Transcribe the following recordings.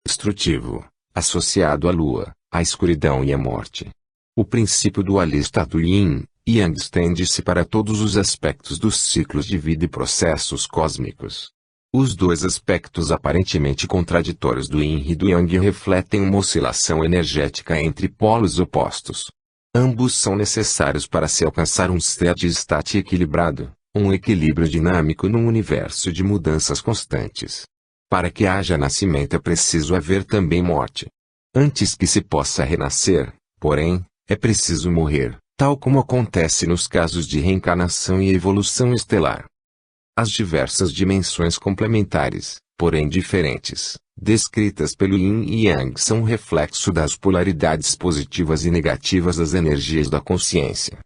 destrutivo, associado à lua, à escuridão e à morte. O princípio dualista do Yin e Yang estende-se para todos os aspectos dos ciclos de vida e processos cósmicos. Os dois aspectos aparentemente contraditórios do Yin e do Yang refletem uma oscilação energética entre polos opostos. Ambos são necessários para se alcançar um steady state equilibrado, um equilíbrio dinâmico num universo de mudanças constantes. Para que haja nascimento é preciso haver também morte. Antes que se possa renascer, porém, é preciso morrer, tal como acontece nos casos de reencarnação e evolução estelar. As diversas dimensões complementares, porém diferentes, descritas pelo Yin e Yang são um reflexo das polaridades positivas e negativas das energias da consciência.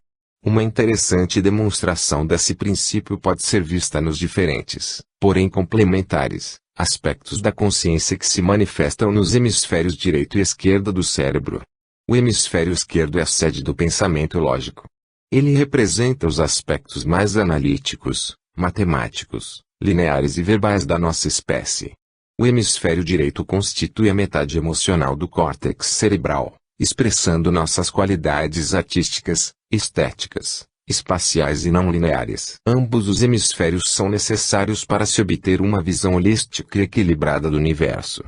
Uma interessante demonstração desse princípio pode ser vista nos diferentes, porém complementares, aspectos da consciência que se manifestam nos hemisférios direito e esquerdo do cérebro. O hemisfério esquerdo é a sede do pensamento lógico. Ele representa os aspectos mais analíticos, matemáticos, lineares e verbais da nossa espécie. O hemisfério direito constitui a metade emocional do córtex cerebral, expressando nossas qualidades artísticas, estéticas, espaciais e não lineares. Ambos os hemisférios são necessários para se obter uma visão holística e equilibrada do universo.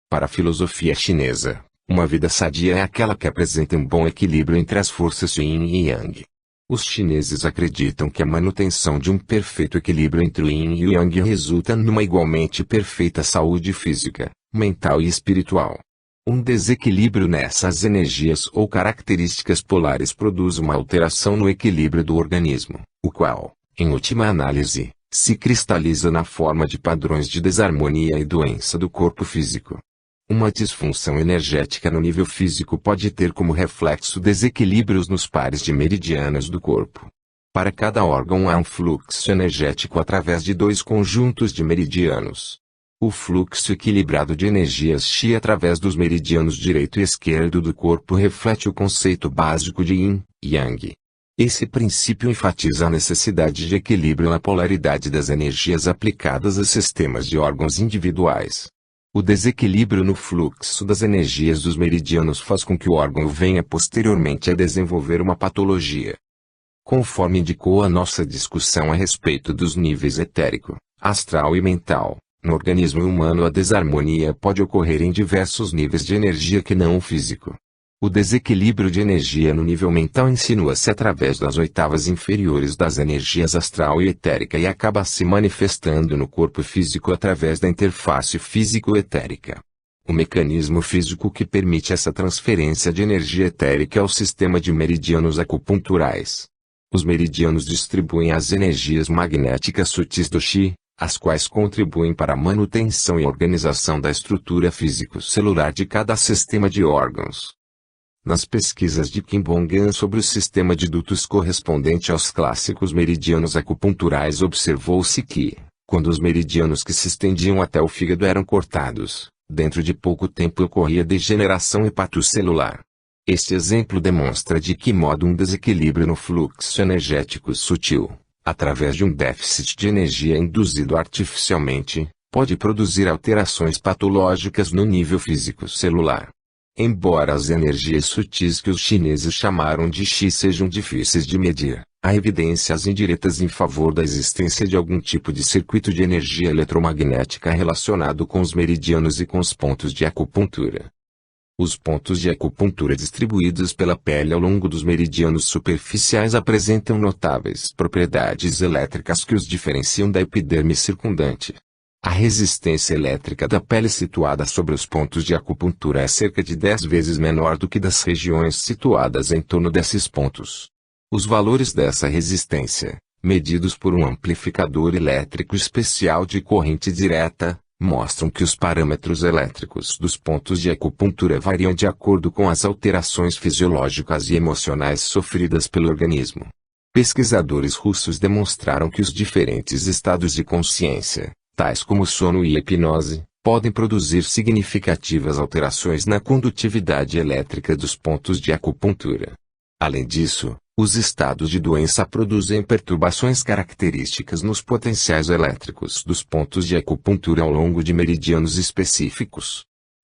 Para a filosofia chinesa, uma vida sadia é aquela que apresenta um bom equilíbrio entre as forças Yin e Yang. Os chineses acreditam que a manutenção de um perfeito equilíbrio entre o Yin e o Yang resulta numa igualmente perfeita saúde física, mental e espiritual. Um desequilíbrio nessas energias ou características polares produz uma alteração no equilíbrio do organismo, o qual, em última análise, se cristaliza na forma de padrões de desarmonia e doença do corpo físico. Uma disfunção energética no nível físico pode ter como reflexo desequilíbrios nos pares de meridianos do corpo. Para cada órgão há um fluxo energético através de dois conjuntos de meridianos. O fluxo equilibrado de energias Qi através dos meridianos direito e esquerdo do corpo reflete o conceito básico de Yin e Yang. Esse princípio enfatiza a necessidade de equilíbrio na polaridade das energias aplicadas a sistemas de órgãos individuais. O desequilíbrio no fluxo das energias dos meridianos faz com que o órgão venha posteriormente a desenvolver uma patologia. Conforme indicou a nossa discussão a respeito dos níveis etérico, astral e mental, no organismo humano a desarmonia pode ocorrer em diversos níveis de energia que não o físico. O desequilíbrio de energia no nível mental insinua-se através das oitavas inferiores das energias astral e etérica e acaba se manifestando no corpo físico através da interface físico-etérica. O mecanismo físico que permite essa transferência de energia etérica é o sistema de meridianos acupunturais. Os meridianos distribuem as energias magnéticas sutis do Qi, as quais contribuem para a manutenção e organização da estrutura físico-celular de cada sistema de órgãos. Nas pesquisas de Kim Bong-an sobre o sistema de dutos correspondente aos clássicos meridianos acupunturais observou-se que, quando os meridianos que se estendiam até o fígado eram cortados, dentro de pouco tempo ocorria degeneração hepatocelular. Este exemplo demonstra de que modo um desequilíbrio no fluxo energético sutil, através de um déficit de energia induzido artificialmente, pode produzir alterações patológicas no nível físico-celular. Embora as energias sutis que os chineses chamaram de Qi sejam difíceis de medir, há evidências indiretas em favor da existência de algum tipo de circuito de energia eletromagnética relacionado com os meridianos e com os pontos de acupuntura. Os pontos de acupuntura distribuídos pela pele ao longo dos meridianos superficiais apresentam notáveis propriedades elétricas que os diferenciam da epiderme circundante. A resistência elétrica da pele situada sobre os pontos de acupuntura é cerca de 10 vezes menor do que das regiões situadas em torno desses pontos. Os valores dessa resistência, medidos por um amplificador elétrico especial de corrente direta, mostram que os parâmetros elétricos dos pontos de acupuntura variam de acordo com as alterações fisiológicas e emocionais sofridas pelo organismo. Pesquisadores russos demonstraram que os diferentes estados de consciência, tais como sono e hipnose, podem produzir significativas alterações na condutividade elétrica dos pontos de acupuntura. Além disso, os estados de doença produzem perturbações características nos potenciais elétricos dos pontos de acupuntura ao longo de meridianos específicos.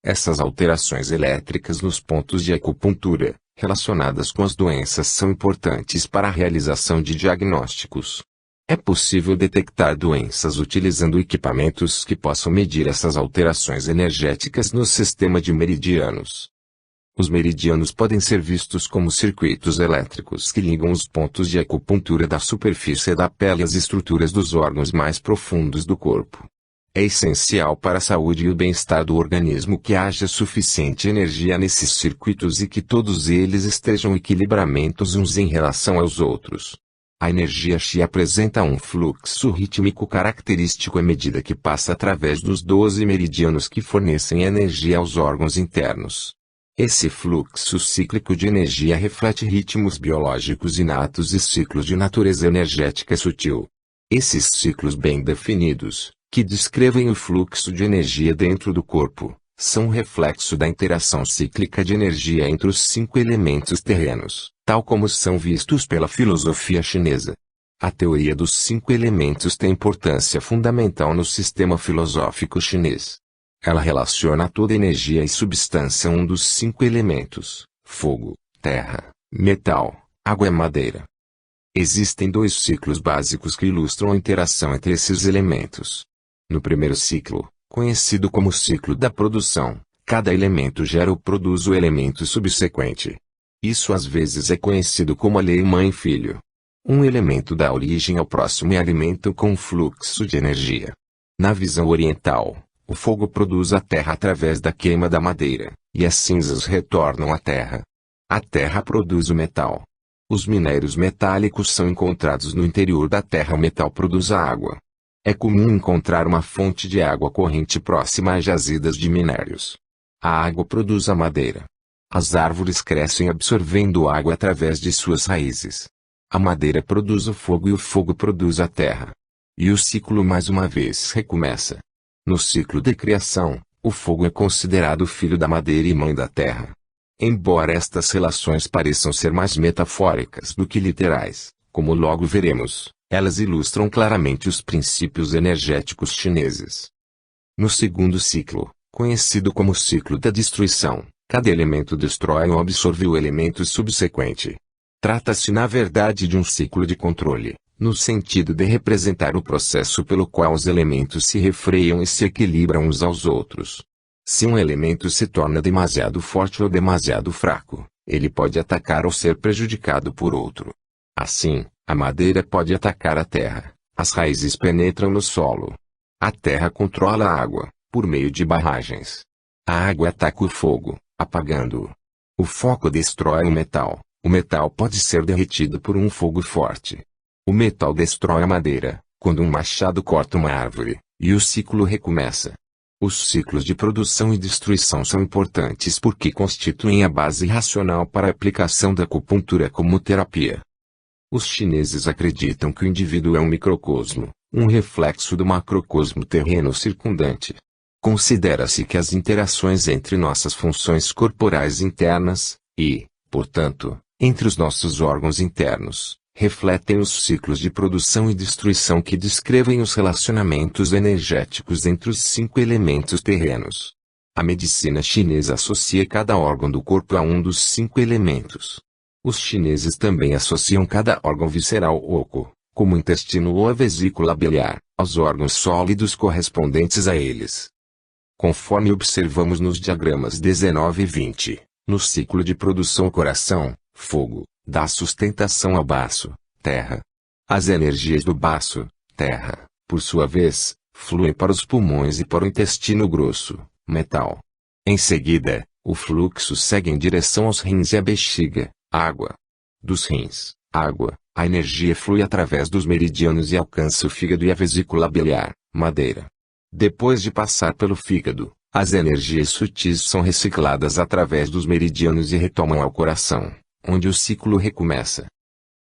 Essas alterações elétricas nos pontos de acupuntura, relacionadas com as doenças, são importantes para a realização de diagnósticos. É possível detectar doenças utilizando equipamentos que possam medir essas alterações energéticas no sistema de meridianos. Os meridianos podem ser vistos como circuitos elétricos que ligam os pontos de acupuntura da superfície da pele às estruturas dos órgãos mais profundos do corpo. É essencial para a saúde e o bem-estar do organismo que haja suficiente energia nesses circuitos e que todos eles estejam equilibramentos uns em relação aos outros. A energia Chi apresenta um fluxo rítmico característico à medida que passa através dos 12 meridianos que fornecem energia aos órgãos internos. Esse fluxo cíclico de energia reflete ritmos biológicos inatos e ciclos de natureza energética sutil. Esses ciclos bem definidos, que descrevem o fluxo de energia dentro do corpo, são um reflexo da interação cíclica de energia entre os 5 elementos terrenos, tal como são vistos pela filosofia chinesa. A teoria dos 5 elementos tem importância fundamental no sistema filosófico chinês. Ela relaciona toda energia e substância a um dos 5 elementos: fogo, terra, metal, água e madeira. Existem 2 ciclos básicos que ilustram a interação entre esses elementos. No primeiro ciclo, conhecido como ciclo da produção, cada elemento gera ou produz o elemento subsequente. Isso às vezes é conhecido como a lei mãe-filho. Um elemento dá origem ao próximo e alimenta-o com um fluxo de energia. Na visão oriental, o fogo produz a terra através da queima da madeira, e as cinzas retornam à terra. A terra produz o metal. Os minérios metálicos são encontrados no interior da terra. O metal produz a água. É comum encontrar uma fonte de água corrente próxima a jazidas de minérios. A água produz a madeira. As árvores crescem absorvendo água através de suas raízes. A madeira produz o fogo e o fogo produz a terra. E o ciclo mais uma vez recomeça. No ciclo de criação, o fogo é considerado filho da madeira e mãe da terra. Embora estas relações pareçam ser mais metafóricas do que literais, como logo veremos, elas ilustram claramente os princípios energéticos chineses. No segundo ciclo, conhecido como ciclo da destruição, cada elemento destrói ou absorve o elemento subsequente. Trata-se na verdade de um ciclo de controle, no sentido de representar o processo pelo qual os elementos se refreiam e se equilibram uns aos outros. Se um elemento se torna demasiado forte ou demasiado fraco, ele pode atacar ou ser prejudicado por outro. Assim, a madeira pode atacar a terra, as raízes penetram no solo. A terra controla a água, por meio de barragens. A água ataca o fogo, apagando-o. O fogo destrói o metal pode ser derretido por um fogo forte. O metal destrói a madeira, quando um machado corta uma árvore, e o ciclo recomeça. Os ciclos de produção e destruição são importantes porque constituem a base racional para a aplicação da acupuntura como terapia. Os chineses acreditam que o indivíduo é um microcosmo, um reflexo do macrocosmo terreno circundante. Considera-se que as interações entre nossas funções corporais internas, e, portanto, entre os nossos órgãos internos, refletem os ciclos de produção e destruição que descrevem os relacionamentos energéticos entre os 5 elementos terrenos. A medicina chinesa associa cada órgão do corpo a um dos 5 elementos. Os chineses também associam cada órgão visceral oco, como o intestino ou a vesícula biliar, aos órgãos sólidos correspondentes a eles. Conforme observamos nos diagramas 19 e 20, no ciclo de produção o coração, fogo, dá sustentação ao baço, terra. As energias do baço, terra, por sua vez, fluem para os pulmões e para o intestino grosso, metal. Em seguida, o fluxo segue em direção aos rins e à bexiga, água. Dos rins, água, a energia flui através dos meridianos e alcança o fígado e a vesícula biliar, madeira. Depois de passar pelo fígado, as energias sutis são recicladas através dos meridianos e retomam ao coração, onde o ciclo recomeça.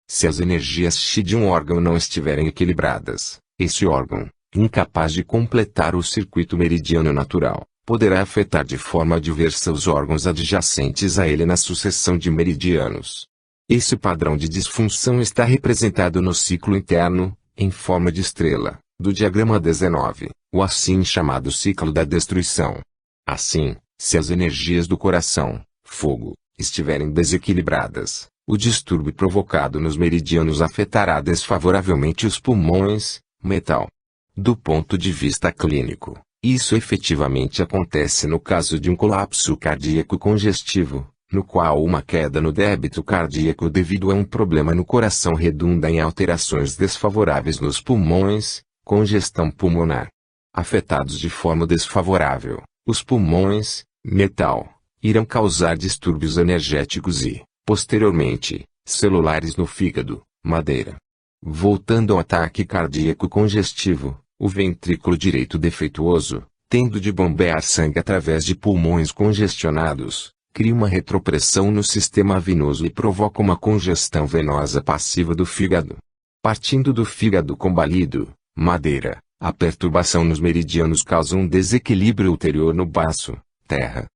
Se as energias Chi de um órgão não estiverem equilibradas, esse órgão, incapaz de completar o circuito meridiano natural, poderá afetar de forma diversa os órgãos adjacentes a ele na sucessão de meridianos. Esse padrão de disfunção está representado no ciclo interno, em forma de estrela, do diagrama 19, o assim chamado ciclo da destruição. Assim, Se as energias do coração, fogo, estiverem desequilibradas, o distúrbio provocado nos meridianos afetará desfavoravelmente os pulmões, metal. Do ponto de vista clínico, isso efetivamente acontece no caso de um colapso cardíaco congestivo, no qual uma queda no débito cardíaco devido a um problema no coração redunda em alterações desfavoráveis nos pulmões, congestão pulmonar. Afetados de forma desfavorável, os pulmões, metal, irão causar distúrbios energéticos e, posteriormente, celulares no fígado, madeira. Voltando ao ataque cardíaco congestivo, o ventrículo direito defeituoso, tendo de bombear sangue através de pulmões congestionados, cria uma retropressão no sistema venoso e provoca uma congestão venosa passiva do fígado. Partindo do fígado combalido, madeira, a perturbação nos meridianos causa um desequilíbrio ulterior no baço, terra.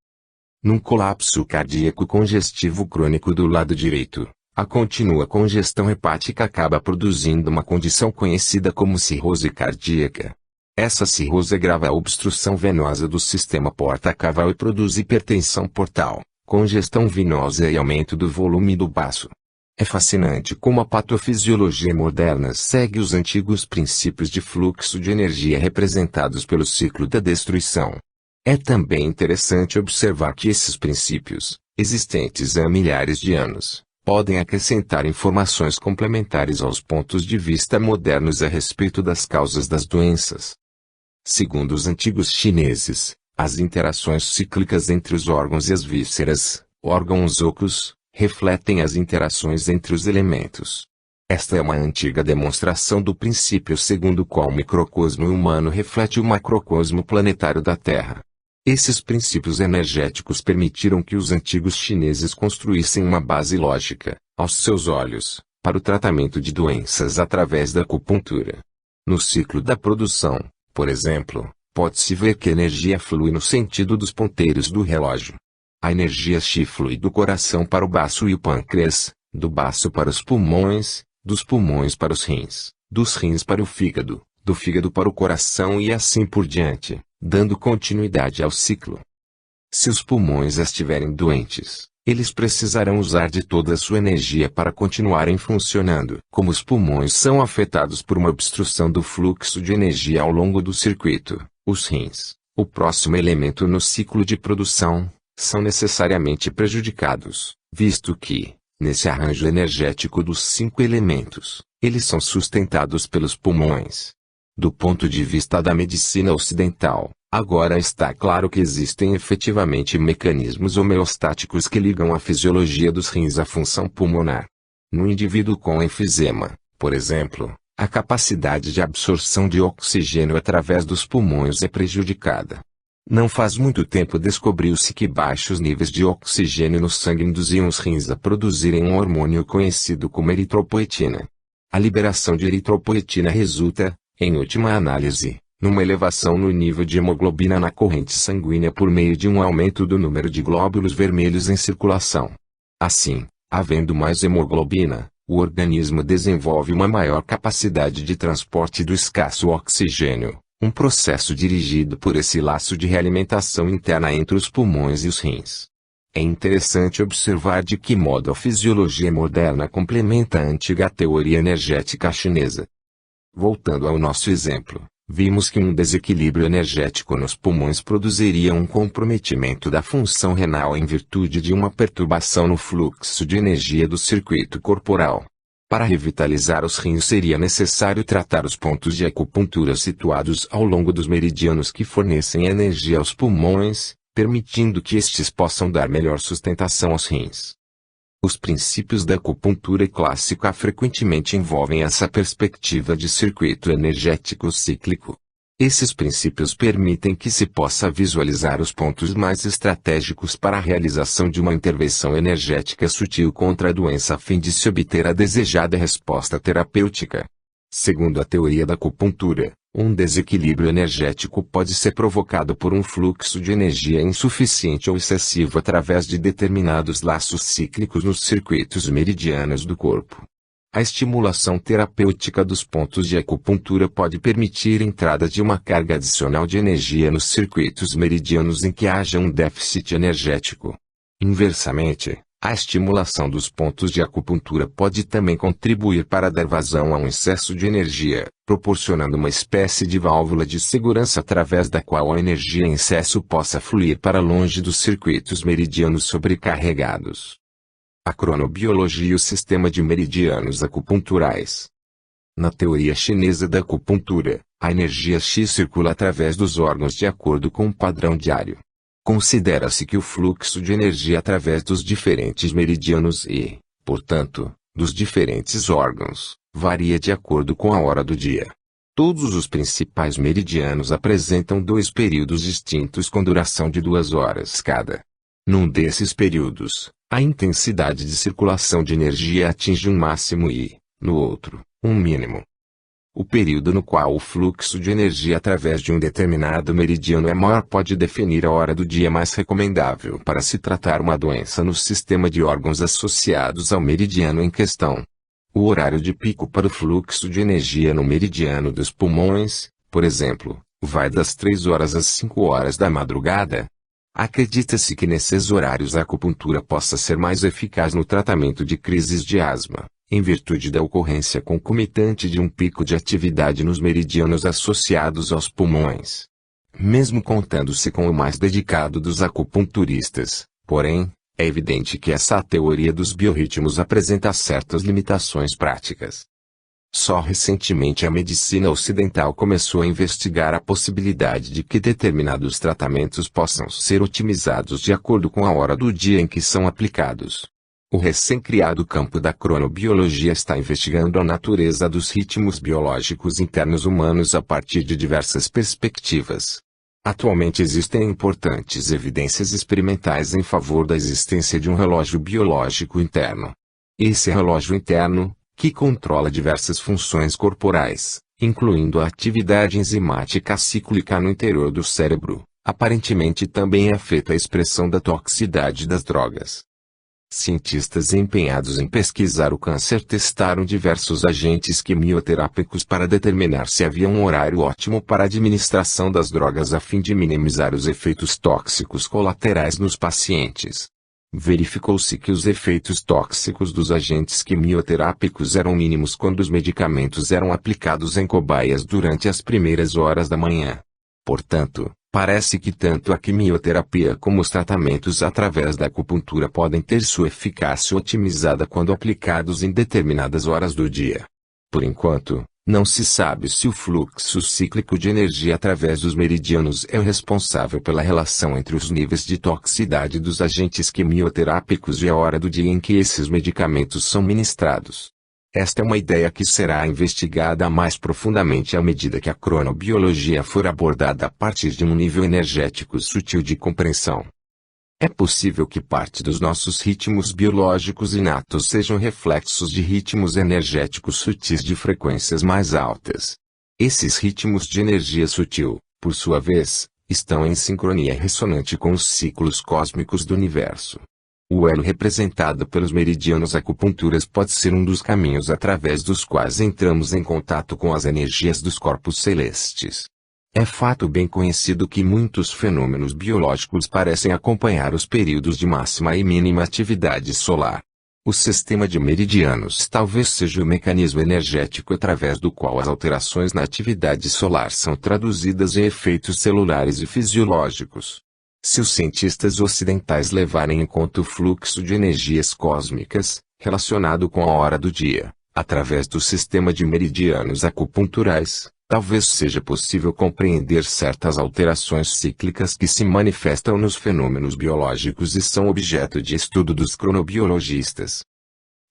Num colapso cardíaco congestivo crônico do lado direito, a contínua congestão hepática acaba produzindo uma condição conhecida como cirrose cardíaca. Essa cirrose agrava a obstrução venosa do sistema porta-caval e produz hipertensão portal, congestão venosa e aumento do volume do baço. É fascinante como a patofisiologia moderna segue os antigos princípios de fluxo de energia representados pelo ciclo da destruição. É também interessante observar que esses princípios, existentes há milhares de anos, podem acrescentar informações complementares aos pontos de vista modernos a respeito das causas das doenças. Segundo os antigos chineses, as interações cíclicas entre os órgãos e as vísceras, órgãos ocos, refletem as interações entre os elementos. Esta é uma antiga demonstração do princípio segundo o qual o microcosmo humano reflete o macrocosmo planetário da Terra. Esses princípios energéticos permitiram que os antigos chineses construíssem uma base lógica, aos seus olhos, para o tratamento de doenças através da acupuntura. No ciclo da produção, por exemplo, pode-se ver que a energia flui no sentido dos ponteiros do relógio. A energia Qi flui do coração para o baço e o pâncreas, do baço para os pulmões, dos pulmões para os rins, dos rins para o fígado, do fígado para o coração e assim por diante, dando continuidade ao ciclo. Se os pulmões estiverem doentes, eles precisarão usar de toda a sua energia para continuarem funcionando. Como os pulmões são afetados por uma obstrução do fluxo de energia ao longo do circuito, os rins, o próximo elemento no ciclo de produção, são necessariamente prejudicados, visto que, nesse arranjo energético dos 5 elementos, eles são sustentados pelos pulmões. Do ponto de vista da medicina ocidental, agora está claro que existem efetivamente mecanismos homeostáticos que ligam a fisiologia dos rins à função pulmonar. No indivíduo com enfisema, por exemplo, a capacidade de absorção de oxigênio através dos pulmões é prejudicada. Não faz muito tempo descobriu-se que baixos níveis de oxigênio no sangue induziam os rins a produzirem um hormônio conhecido como eritropoetina. A liberação de eritropoetina resulta, em última análise, numa elevação no nível de hemoglobina na corrente sanguínea por meio de um aumento do número de glóbulos vermelhos em circulação. Assim, havendo mais hemoglobina, o organismo desenvolve uma maior capacidade de transporte do escasso oxigênio, um processo dirigido por esse laço de realimentação interna entre os pulmões e os rins. É interessante observar de que modo a fisiologia moderna complementa a antiga teoria energética chinesa. Voltando ao nosso exemplo, vimos que um desequilíbrio energético nos pulmões produziria um comprometimento da função renal em virtude de uma perturbação no fluxo de energia do circuito corporal. Para revitalizar os rins seria necessário tratar os pontos de acupuntura situados ao longo dos meridianos que fornecem energia aos pulmões, permitindo que estes possam dar melhor sustentação aos rins. Os princípios da acupuntura clássica frequentemente envolvem essa perspectiva de circuito energético cíclico. Esses princípios permitem que se possa visualizar os pontos mais estratégicos para a realização de uma intervenção energética sutil contra a doença a fim de se obter a desejada resposta terapêutica. Segundo a teoria da acupuntura, um desequilíbrio energético pode ser provocado por um fluxo de energia insuficiente ou excessivo através de determinados laços cíclicos nos circuitos meridianos do corpo. A estimulação terapêutica dos pontos de acupuntura pode permitir a entrada de uma carga adicional de energia nos circuitos meridianos em que haja um déficit energético. Inversamente, a estimulação dos pontos de acupuntura pode também contribuir para dar vazão a um excesso de energia, proporcionando uma espécie de válvula de segurança através da qual a energia em excesso possa fluir para longe dos circuitos meridianos sobrecarregados. A cronobiologia e o sistema de meridianos acupunturais. Na teoria chinesa da acupuntura, a energia X circula através dos órgãos de acordo com um padrão diário. Considera-se que o fluxo de energia através dos diferentes meridianos e, portanto, dos diferentes órgãos, varia de acordo com a hora do dia. Todos os principais meridianos apresentam dois períodos distintos com duração de 2 horas cada. Num desses períodos, a intensidade de circulação de energia atinge um máximo e, no outro, um mínimo. O período no qual o fluxo de energia através de um determinado meridiano é maior pode definir a hora do dia mais recomendável para se tratar uma doença no sistema de órgãos associados ao meridiano em questão. O horário de pico para o fluxo de energia no meridiano dos pulmões, por exemplo, vai das 3 horas às 5 horas da madrugada. Acredita-se que nesses horários a acupuntura possa ser mais eficaz no tratamento de crises de asma, em virtude da ocorrência concomitante de um pico de atividade nos meridianos associados aos pulmões. Mesmo contando-se com o mais dedicado dos acupunturistas, porém, é evidente que essa teoria dos biorritmos apresenta certas limitações práticas. Só recentemente a medicina ocidental começou a investigar a possibilidade de que determinados tratamentos possam ser otimizados de acordo com a hora do dia em que são aplicados. O recém-criado campo da cronobiologia está investigando a natureza dos ritmos biológicos internos humanos a partir de diversas perspectivas. Atualmente existem importantes evidências experimentais em favor da existência de um relógio biológico interno. Esse relógio interno, que controla diversas funções corporais, incluindo a atividade enzimática cíclica no interior do cérebro, aparentemente também afeta a expressão da toxicidade das drogas. Cientistas empenhados em pesquisar o câncer testaram diversos agentes quimioterápicos para determinar se havia um horário ótimo para a administração das drogas a fim de minimizar os efeitos tóxicos colaterais nos pacientes. Verificou-se que os efeitos tóxicos dos agentes quimioterápicos eram mínimos quando os medicamentos eram aplicados em cobaias durante as primeiras horas da manhã. Portanto, parece que tanto a quimioterapia como os tratamentos através da acupuntura podem ter sua eficácia otimizada quando aplicados em determinadas horas do dia. Por enquanto, não se sabe se o fluxo cíclico de energia através dos meridianos é o responsável pela relação entre os níveis de toxicidade dos agentes quimioterápicos e a hora do dia em que esses medicamentos são ministrados. Esta é uma ideia que será investigada mais profundamente à medida que a cronobiologia for abordada a partir de um nível energético sutil de compreensão. É possível que parte dos nossos ritmos biológicos inatos sejam reflexos de ritmos energéticos sutis de frequências mais altas. Esses ritmos de energia sutil, por sua vez, estão em sincronia ressonante com os ciclos cósmicos do universo. O elo representado pelos meridianos acupunturas pode ser um dos caminhos através dos quais entramos em contato com as energias dos corpos celestes. É fato bem conhecido que muitos fenômenos biológicos parecem acompanhar os períodos de máxima e mínima atividade solar. O sistema de meridianos talvez seja o mecanismo energético através do qual as alterações na atividade solar são traduzidas em efeitos celulares e fisiológicos. Se os cientistas ocidentais levarem em conta o fluxo de energias cósmicas, relacionado com a hora do dia, através do sistema de meridianos acupunturais, talvez seja possível compreender certas alterações cíclicas que se manifestam nos fenômenos biológicos e são objeto de estudo dos cronobiologistas.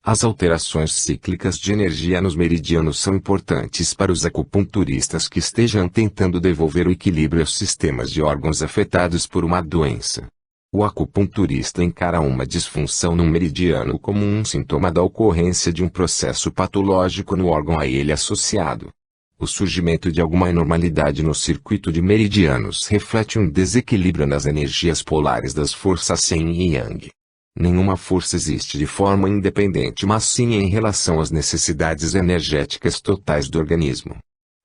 As alterações cíclicas de energia nos meridianos são importantes para os acupunturistas que estejam tentando devolver o equilíbrio aos sistemas de órgãos afetados por uma doença. O acupunturista encara uma disfunção num meridiano como um sintoma da ocorrência de um processo patológico no órgão a ele associado. O surgimento de alguma anormalidade no circuito de meridianos reflete um desequilíbrio nas energias polares das forças Yin e Yang. Nenhuma força existe de forma independente, mas sim em relação às necessidades energéticas totais do organismo.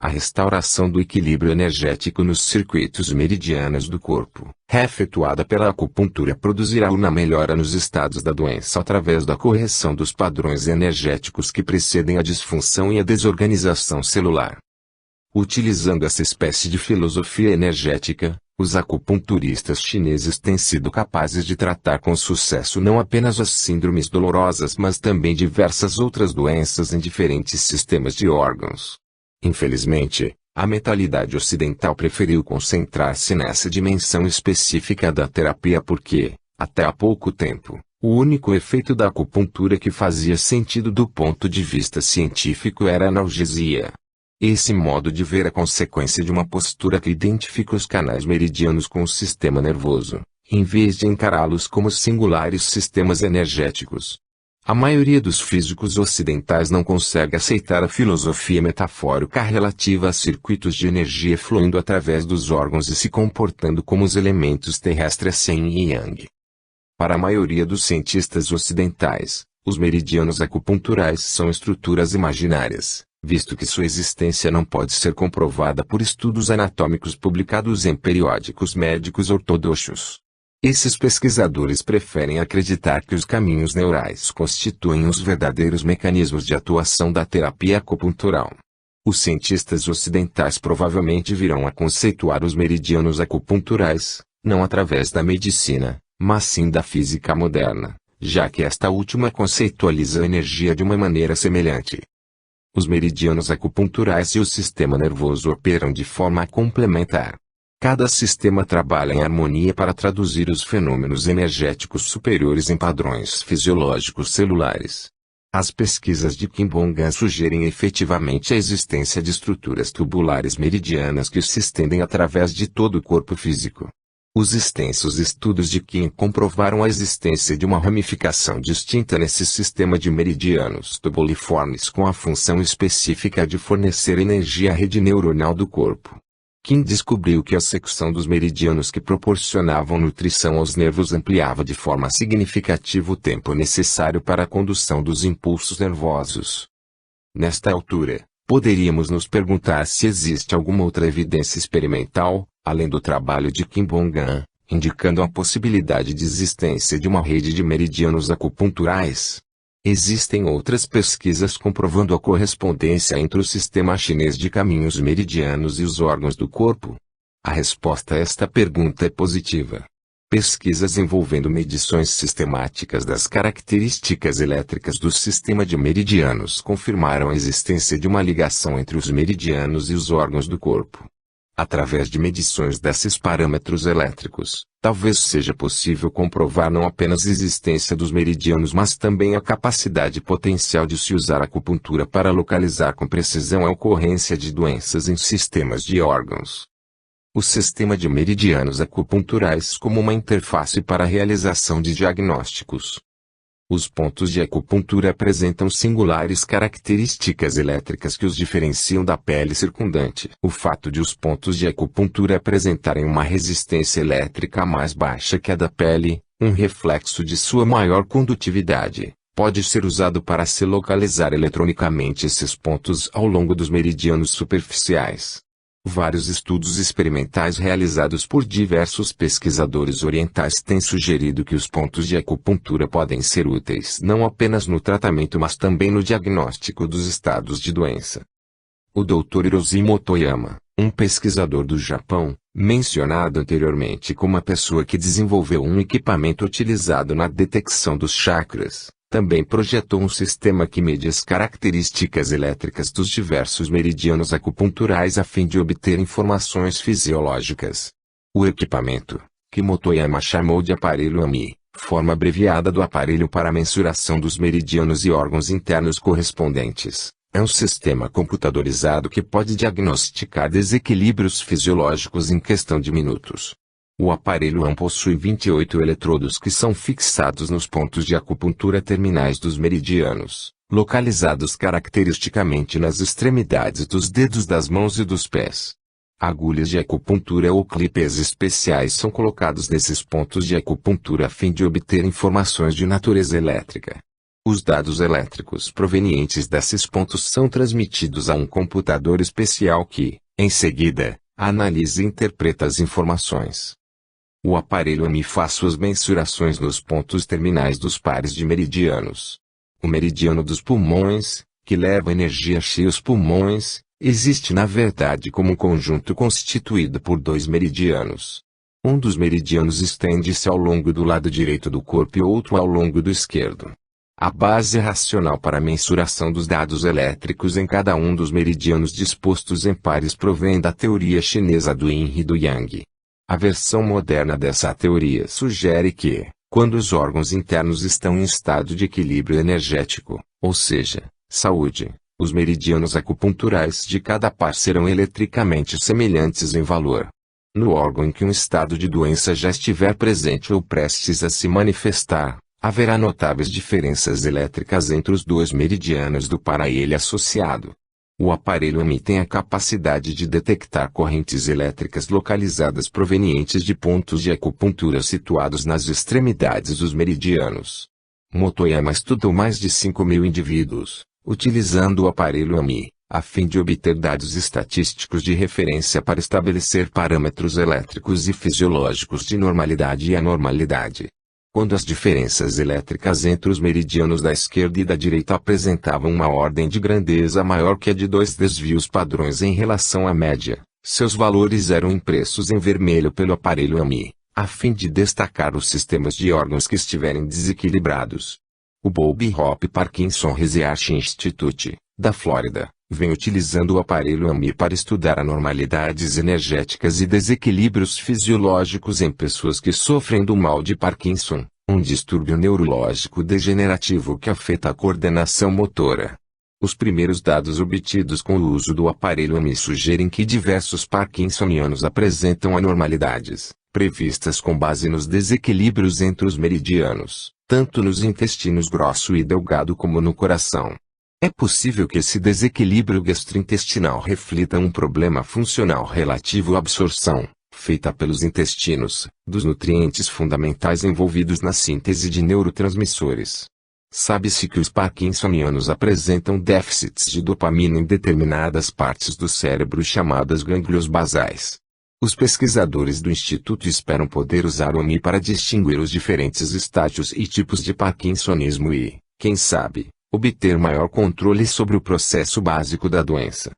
A restauração do equilíbrio energético nos circuitos meridianos do corpo, efetuada pela acupuntura, produzirá uma melhora nos estados da doença através da correção dos padrões energéticos que precedem a disfunção e a desorganização celular. Utilizando essa espécie de filosofia energética, os acupunturistas chineses têm sido capazes de tratar com sucesso não apenas as síndromes dolorosas, mas também diversas outras doenças em diferentes sistemas de órgãos. Infelizmente, a mentalidade ocidental preferiu concentrar-se nessa dimensão específica da terapia porque, até há pouco tempo, o único efeito da acupuntura que fazia sentido do ponto de vista científico era a analgesia. Esse modo de ver é consequência de uma postura que identifica os canais meridianos com o sistema nervoso, em vez de encará-los como singulares sistemas energéticos. A maioria dos físicos ocidentais não consegue aceitar a filosofia metafórica relativa a circuitos de energia fluindo através dos órgãos e se comportando como os elementos terrestres yin e yang. Para a maioria dos cientistas ocidentais, os meridianos acupunturais são estruturas imaginárias, visto que sua existência não pode ser comprovada por estudos anatômicos publicados em periódicos médicos ortodoxos. Esses pesquisadores preferem acreditar que os caminhos neurais constituem os verdadeiros mecanismos de atuação da terapia acupuntural. Os cientistas ocidentais provavelmente virão a conceituar os meridianos acupunturais, não através da medicina, mas sim da física moderna, já que esta última conceitualiza a energia de uma maneira semelhante. Os meridianos acupunturais e o sistema nervoso operam de forma complementar. Cada sistema trabalha em harmonia para traduzir os fenômenos energéticos superiores em padrões fisiológicos celulares. As pesquisas de Qimbongan sugerem efetivamente a existência de estruturas tubulares meridianas que se estendem através de todo o corpo físico. Os extensos estudos de Qin comprovaram a existência de uma ramificação distinta nesse sistema de meridianos tubuliformes com a função específica de fornecer energia à rede neuronal do corpo. Qin descobriu que a secção dos meridianos que proporcionavam nutrição aos nervos ampliava de forma significativa o tempo necessário para a condução dos impulsos nervosos. Nesta altura, poderíamos nos perguntar se existe alguma outra evidência experimental, além do trabalho de Qimbongan, indicando a possibilidade de existência de uma rede de meridianos acupunturais. Existem outras pesquisas comprovando a correspondência entre o sistema chinês de caminhos meridianos e os órgãos do corpo? A resposta a esta pergunta é positiva. Pesquisas envolvendo medições sistemáticas das características elétricas do sistema de meridianos confirmaram a existência de uma ligação entre os meridianos e os órgãos do corpo. Através de medições desses parâmetros elétricos, talvez seja possível comprovar não apenas a existência dos meridianos mas também a capacidade potencial de se usar a acupuntura para localizar com precisão a ocorrência de doenças em sistemas de órgãos. O sistema de meridianos acupunturais como uma interface para a realização de diagnósticos. Os pontos de acupuntura apresentam singulares características elétricas que os diferenciam da pele circundante. O fato de os pontos de acupuntura apresentarem uma resistência elétrica mais baixa que a da pele, um reflexo de sua maior condutividade, pode ser usado para se localizar eletronicamente esses pontos ao longo dos meridianos superficiais. Vários estudos experimentais realizados por diversos pesquisadores orientais têm sugerido que os pontos de acupuntura podem ser úteis não apenas no tratamento mas também no diagnóstico dos estados de doença. O Dr. Hiroshi Motoyama, um pesquisador do Japão, mencionado anteriormente como a pessoa que desenvolveu um equipamento utilizado na detecção dos chakras, também projetou um sistema que mede as características elétricas dos diversos meridianos acupunturais a fim de obter informações fisiológicas. O equipamento, que Motoyama chamou de aparelho AMI, forma abreviada do aparelho para mensuração dos meridianos e órgãos internos correspondentes, é um sistema computadorizado que pode diagnosticar desequilíbrios fisiológicos em questão de minutos. O aparelho AMI possui 28 eletrodos que são fixados nos pontos de acupuntura terminais dos meridianos, localizados caracteristicamente nas extremidades dos dedos das mãos e dos pés. Agulhas de acupuntura ou clipes especiais são colocados nesses pontos de acupuntura a fim de obter informações de natureza elétrica. Os dados elétricos provenientes desses pontos são transmitidos a um computador especial que, em seguida, analisa e interpreta as informações. O aparelho AMI faz suas mensurações nos pontos terminais dos pares de meridianos. O meridiano dos pulmões, que leva energia cheia aos pulmões, existe na verdade como um conjunto constituído por dois meridianos. Um dos meridianos estende-se ao longo do lado direito do corpo e outro ao longo do esquerdo. A base racional para a mensuração dos dados elétricos em cada um dos meridianos dispostos em pares provém da teoria chinesa do Yin e do Yang. A versão moderna dessa teoria sugere que, quando os órgãos internos estão em estado de equilíbrio energético, ou seja, saúde, os meridianos acupunturais de cada par serão eletricamente semelhantes em valor. No órgão em que um estado de doença já estiver presente ou prestes a se manifestar, haverá notáveis diferenças elétricas entre os dois meridianos do par a ele associado. O aparelho AMI tem a capacidade de detectar correntes elétricas localizadas provenientes de pontos de acupuntura situados nas extremidades dos meridianos. Motoyama estudou mais de 5.000 indivíduos, utilizando o aparelho AMI, a fim de obter dados estatísticos de referência para estabelecer parâmetros elétricos e fisiológicos de normalidade e anormalidade. Quando as diferenças elétricas entre os meridianos da esquerda e da direita apresentavam uma ordem de grandeza maior que a de dois desvios padrões em relação à média, seus valores eram impressos em vermelho pelo aparelho AMI, a fim de destacar os sistemas de órgãos que estiverem desequilibrados. O Bob Hope Parkinson Research Institute, da Flórida, vem utilizando o aparelho AMI para estudar anormalidades energéticas e desequilíbrios fisiológicos em pessoas que sofrem do mal de Parkinson, um distúrbio neurológico degenerativo que afeta a coordenação motora. Os primeiros dados obtidos com o uso do aparelho AMI sugerem que diversos parkinsonianos apresentam anormalidades, previstas com base nos desequilíbrios entre os meridianos, tanto nos intestinos grosso e delgado como no coração. É possível que esse desequilíbrio gastrointestinal reflita um problema funcional relativo à absorção, feita pelos intestinos, dos nutrientes fundamentais envolvidos na síntese de neurotransmissores. Sabe-se que os parkinsonianos apresentam déficits de dopamina em determinadas partes do cérebro chamadas gânglios basais. Os pesquisadores do Instituto esperam poder usar o AMI para distinguir os diferentes estágios e tipos de parkinsonismo e, quem sabe, obter maior controle sobre o processo básico da doença.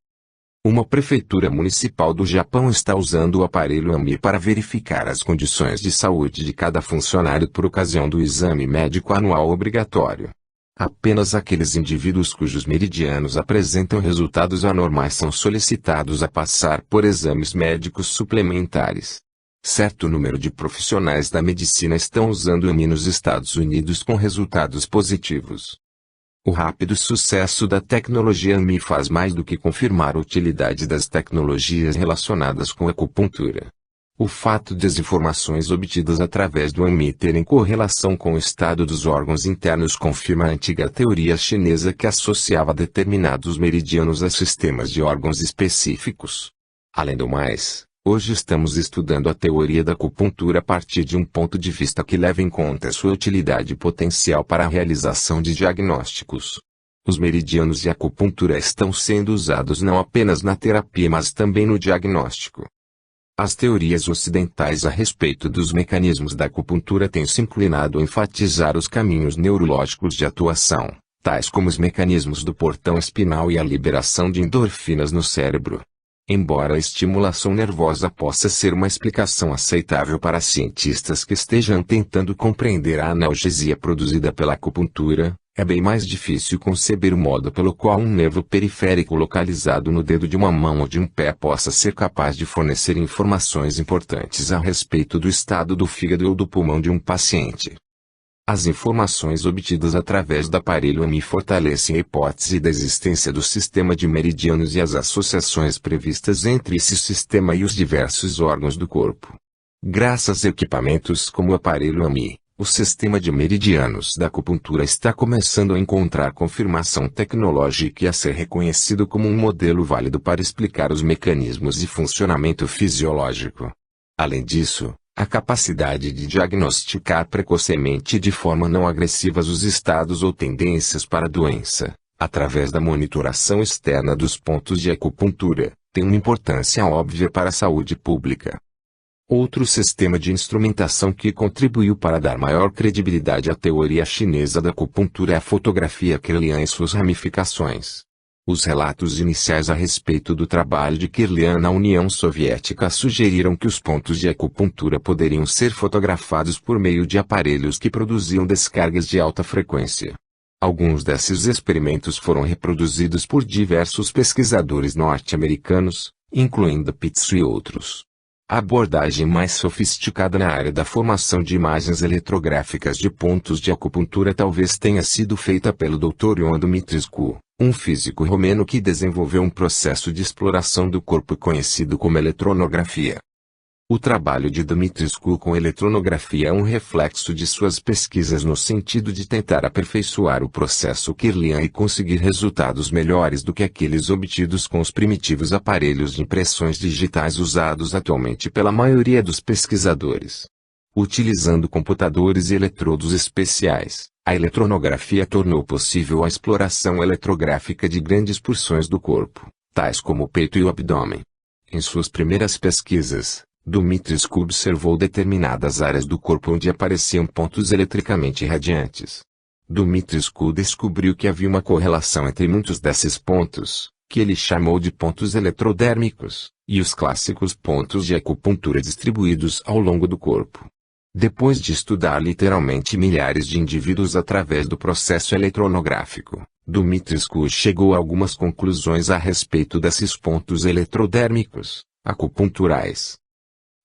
Uma prefeitura municipal do Japão está usando o aparelho AMI para verificar as condições de saúde de cada funcionário por ocasião do exame médico anual obrigatório. Apenas aqueles indivíduos cujos meridianos apresentam resultados anormais são solicitados a passar por exames médicos suplementares. Certo número de profissionais da medicina estão usando o AMI nos Estados Unidos com resultados positivos. O rápido sucesso da tecnologia AMI faz mais do que confirmar a utilidade das tecnologias relacionadas com a acupuntura. O fato de as informações obtidas através do AMI terem correlação com o estado dos órgãos internos confirma a antiga teoria chinesa que associava determinados meridianos a sistemas de órgãos específicos. Além do mais, hoje estamos estudando a teoria da acupuntura a partir de um ponto de vista que leva em conta sua utilidade potencial para a realização de diagnósticos. Os meridianos de acupuntura estão sendo usados não apenas na terapia mas também no diagnóstico. As teorias ocidentais a respeito dos mecanismos da acupuntura têm se inclinado a enfatizar os caminhos neurológicos de atuação, tais como os mecanismos do portão espinal e a liberação de endorfinas no cérebro. Embora a estimulação nervosa possa ser uma explicação aceitável para cientistas que estejam tentando compreender a analgesia produzida pela acupuntura, é bem mais difícil conceber o modo pelo qual um nervo periférico localizado no dedo de uma mão ou de um pé possa ser capaz de fornecer informações importantes a respeito do estado do fígado ou do pulmão de um paciente. As informações obtidas através do aparelho AMI fortalecem a hipótese da existência do sistema de meridianos e as associações previstas entre esse sistema e os diversos órgãos do corpo. Graças a equipamentos como o aparelho AMI, O sistema de meridianos da acupuntura está começando a encontrar confirmação tecnológica e a ser reconhecido como um modelo válido para explicar os mecanismos de funcionamento fisiológico. Além disso, a capacidade de diagnosticar precocemente e de forma não agressiva os estados ou tendências para a doença, através da monitoração externa dos pontos de acupuntura, tem uma importância óbvia para a saúde pública. Outro sistema de instrumentação que contribuiu para dar maior credibilidade à teoria chinesa da acupuntura é a fotografia Kirlian e suas ramificações. Os relatos iniciais a respeito do trabalho de Kirlian na União Soviética sugeriram que os pontos de acupuntura poderiam ser fotografados por meio de aparelhos que produziam descargas de alta frequência. Alguns desses experimentos foram reproduzidos por diversos pesquisadores norte-americanos, incluindo Pitts e outros. A abordagem mais sofisticada na área da formação de imagens eletrográficas de pontos de acupuntura talvez tenha sido feita pelo Dr. Ioan Dumitrescu, um físico romeno que desenvolveu um processo de exploração do corpo conhecido como eletronografia. O trabalho de Dumitrescu com eletronografia é um reflexo de suas pesquisas no sentido de tentar aperfeiçoar o processo Kirlian e conseguir resultados melhores do que aqueles obtidos com os primitivos aparelhos de impressões digitais usados atualmente pela maioria dos pesquisadores. Utilizando computadores e eletrodos especiais, a eletronografia tornou possível a exploração eletrográfica de grandes porções do corpo, tais como o peito e o abdômen. Em suas primeiras pesquisas, Dumitrescu observou determinadas áreas do corpo onde apareciam pontos eletricamente radiantes. Dumitrescu descobriu que havia uma correlação entre muitos desses pontos, que ele chamou de pontos eletrodérmicos, e os clássicos pontos de acupuntura distribuídos ao longo do corpo. Depois de estudar literalmente milhares de indivíduos através do processo eletronográfico, Dumitrescu chegou a algumas conclusões a respeito desses pontos eletrodérmicos, acupunturais.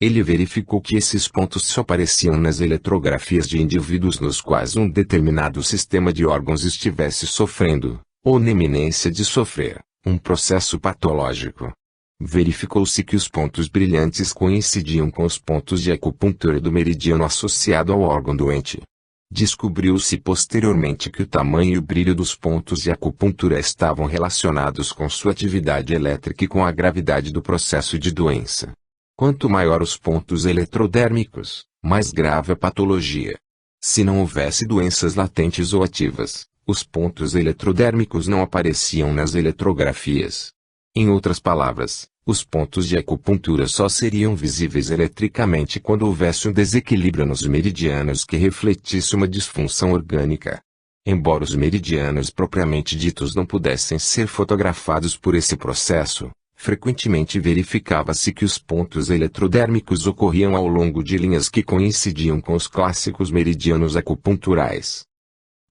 Ele verificou que esses pontos só apareciam nas eletrografias de indivíduos nos quais um determinado sistema de órgãos estivesse sofrendo, ou na iminência de sofrer, um processo patológico. Verificou-se que os pontos brilhantes coincidiam com os pontos de acupuntura do meridiano associado ao órgão doente. Descobriu-se posteriormente que o tamanho e o brilho dos pontos de acupuntura estavam relacionados com sua atividade elétrica e com a gravidade do processo de doença. Quanto maior os pontos eletrodérmicos, mais grave a patologia. Se não houvesse doenças latentes ou ativas, os pontos eletrodérmicos não apareciam nas eletrografias. Em outras palavras, os pontos de acupuntura só seriam visíveis eletricamente quando houvesse um desequilíbrio nos meridianos que refletisse uma disfunção orgânica. Embora os meridianos propriamente ditos não pudessem ser fotografados por esse processo, frequentemente verificava-se que os pontos eletrodérmicos ocorriam ao longo de linhas que coincidiam com os clássicos meridianos acupunturais.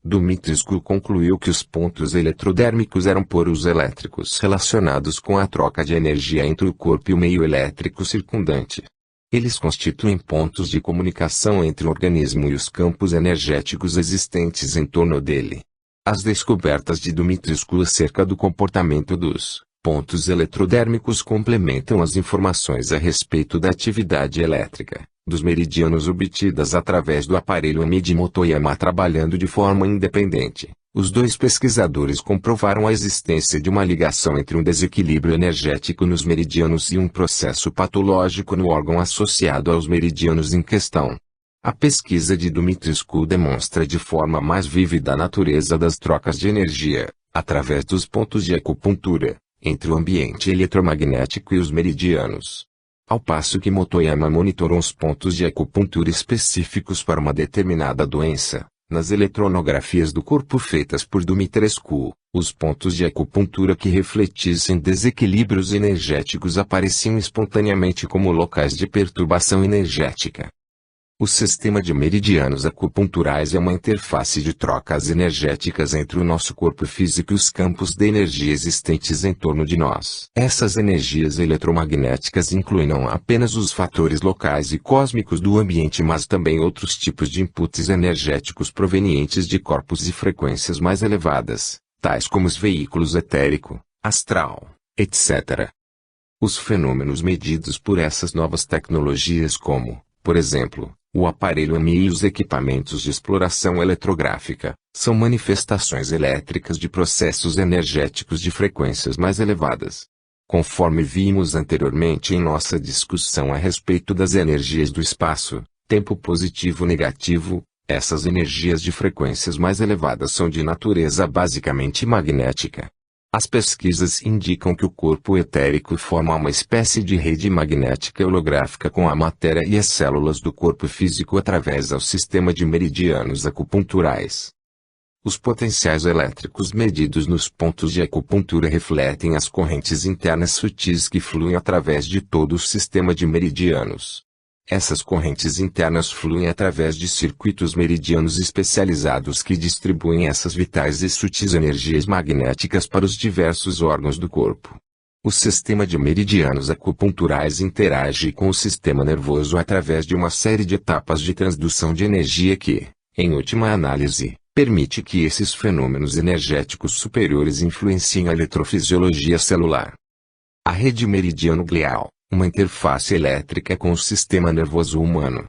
Dumitrescu concluiu que os pontos eletrodérmicos eram poros elétricos relacionados com a troca de energia entre o corpo e o meio elétrico circundante. Eles constituem pontos de comunicação entre o organismo e os campos energéticos existentes em torno dele. As descobertas de Dumitrescu acerca do comportamento dos pontos eletrodérmicos complementam as informações a respeito da atividade elétrica dos meridianos obtidas através do aparelho Amidi Motoyama trabalhando de forma independente. Os dois pesquisadores comprovaram a existência de uma ligação entre um desequilíbrio energético nos meridianos e um processo patológico no órgão associado aos meridianos em questão. A pesquisa de Dumitrescu demonstra de forma mais vívida a natureza das trocas de energia, através dos pontos de acupuntura, entre o ambiente eletromagnético e os meridianos. Ao passo que Motoyama monitorou os pontos de acupuntura específicos para uma determinada doença, nas eletronografias do corpo feitas por Dumitrescu, os pontos de acupuntura que refletissem desequilíbrios energéticos apareciam espontaneamente como locais de perturbação energética. O sistema de meridianos acupunturais é uma interface de trocas energéticas entre o nosso corpo físico e os campos de energia existentes em torno de nós. Essas energias eletromagnéticas incluem não apenas os fatores locais e cósmicos do ambiente, mas também outros tipos de inputs energéticos provenientes de corpos e frequências mais elevadas, tais como os veículos etérico, astral, etc. Os fenômenos medidos por essas novas tecnologias como, por exemplo, O aparelho EMI e os equipamentos de exploração eletrográfica são manifestações elétricas de processos energéticos de frequências mais elevadas. Conforme vimos anteriormente em nossa discussão a respeito das energias do espaço, tempo positivo e negativo, essas energias de frequências mais elevadas são de natureza basicamente magnética. As pesquisas indicam que o corpo etérico forma uma espécie de rede magnética holográfica com a matéria e as células do corpo físico através ao sistema de meridianos acupunturais. Os potenciais elétricos medidos nos pontos de acupuntura refletem as correntes internas sutis que fluem através de todo o sistema de meridianos. Essas correntes internas fluem através de circuitos meridianos especializados que distribuem essas vitais e sutis energias magnéticas para os diversos órgãos do corpo. O sistema de meridianos acupunturais interage com o sistema nervoso através de uma série de etapas de transdução de energia que, em última análise, permite que esses fenômenos energéticos superiores influenciem a eletrofisiologia celular. A rede meridiano-glial, uma interface elétrica com o sistema nervoso humano.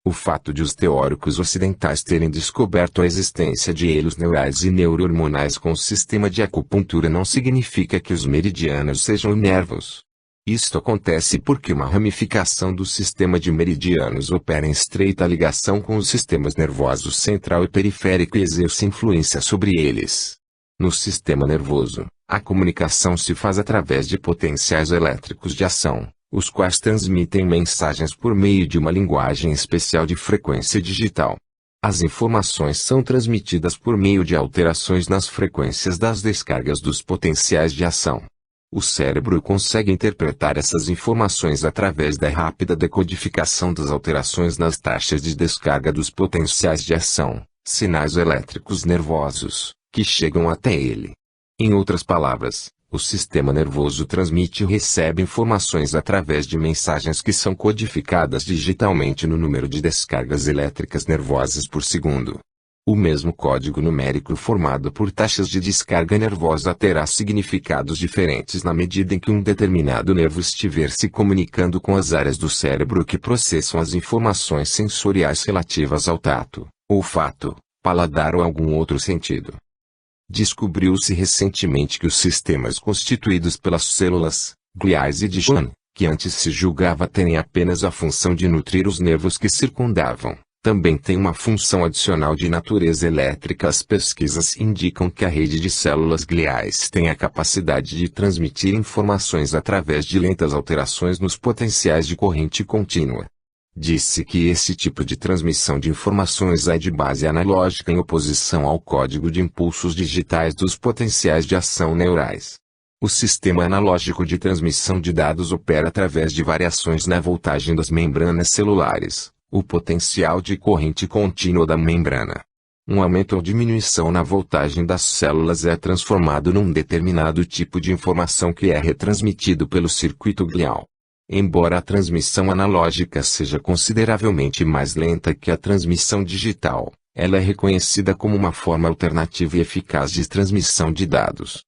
O fato de os teóricos ocidentais terem descoberto a existência de elos neurais e neurohormonais com o sistema de acupuntura não significa que os meridianos sejam nervos. Isto acontece porque uma ramificação do sistema de meridianos opera em estreita ligação com os sistemas nervosos central e periférico e exerce influência sobre eles. No sistema nervoso, a comunicação se faz através de potenciais elétricos de ação, os quais transmitem mensagens por meio de uma linguagem especial de frequência digital. As informações são transmitidas por meio de alterações nas frequências das descargas dos potenciais de ação. O cérebro consegue interpretar essas informações através da rápida decodificação das alterações nas taxas de descarga dos potenciais de ação, sinais elétricos nervosos, que chegam até ele. Em outras palavras, o sistema nervoso transmite e recebe informações através de mensagens que são codificadas digitalmente no número de descargas elétricas nervosas por segundo. O mesmo código numérico formado por taxas de descarga nervosa terá significados diferentes na medida em que um determinado nervo estiver se comunicando com as áreas do cérebro que processam as informações sensoriais relativas ao tato, olfato, paladar ou algum outro sentido. Descobriu-se recentemente que os sistemas constituídos pelas células gliais e de Schwann, que antes se julgava terem apenas a função de nutrir os nervos que circundavam, também têm uma função adicional de natureza elétrica. As pesquisas indicam que a rede de células gliais tem a capacidade de transmitir informações através de lentas alterações nos potenciais de corrente contínua. Disse que esse tipo de transmissão de informações é de base analógica em oposição ao código de impulsos digitais dos potenciais de ação neurais. O sistema analógico de transmissão de dados opera através de variações na voltagem das membranas celulares, o potencial de corrente contínua da membrana. Um aumento ou diminuição na voltagem das células é transformado num determinado tipo de informação que é retransmitido pelo circuito glial. Embora a transmissão analógica seja consideravelmente mais lenta que a transmissão digital, ela é reconhecida como uma forma alternativa e eficaz de transmissão de dados.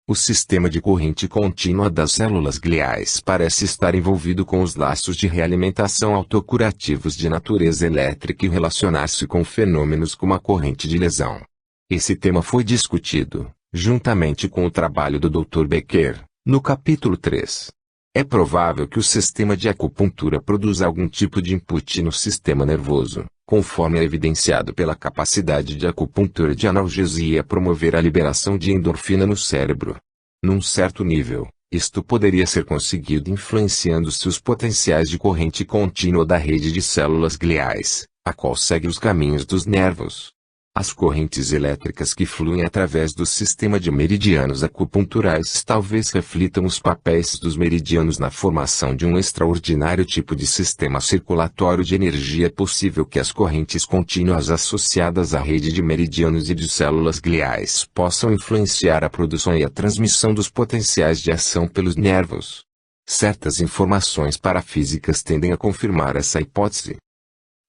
O sistema de corrente contínua das células gliais parece estar envolvido com os laços de realimentação autocurativos de natureza elétrica e relacionar-se com fenômenos como a corrente de lesão. Esse tema foi discutido, juntamente com o trabalho do Dr. Becker, no capítulo 3. É provável que o sistema de acupuntura produza algum tipo de input no sistema nervoso, conforme é evidenciado pela capacidade de acupuntura de analgesia promover a liberação de endorfina no cérebro. Num certo nível, isto poderia ser conseguido influenciando-se os potenciais de corrente contínua da rede de células gliais, a qual segue os caminhos dos nervos. As correntes elétricas que fluem através do sistema de meridianos acupunturais talvez reflitam os papéis dos meridianos na formação de um extraordinário tipo de sistema circulatório de energia. É possível que as correntes contínuas associadas à rede de meridianos e de células gliais possam influenciar a produção e a transmissão dos potenciais de ação pelos nervos. Certas informações parafísicas tendem a confirmar essa hipótese.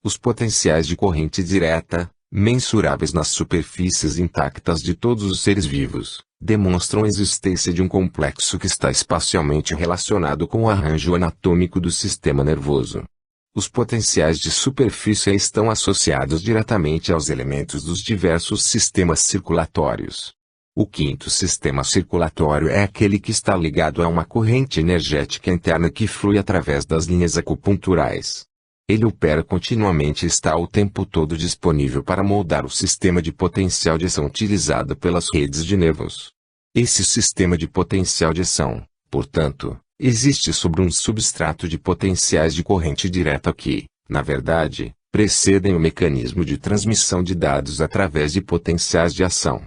Os potenciais de corrente direta, mensuráveis nas superfícies intactas de todos os seres vivos, demonstram a existência de um complexo que está espacialmente relacionado com o arranjo anatômico do sistema nervoso. Os potenciais de superfície estão associados diretamente aos elementos dos diversos sistemas circulatórios. O quinto sistema circulatório é aquele que está ligado a uma corrente energética interna que flui através das linhas acupunturais. Ele opera continuamente e está o tempo todo disponível para moldar o sistema de potencial de ação utilizado pelas redes de nervos. Esse sistema de potencial de ação, portanto, existe sobre um substrato de potenciais de corrente direta que, na verdade, precedem o mecanismo de transmissão de dados através de potenciais de ação.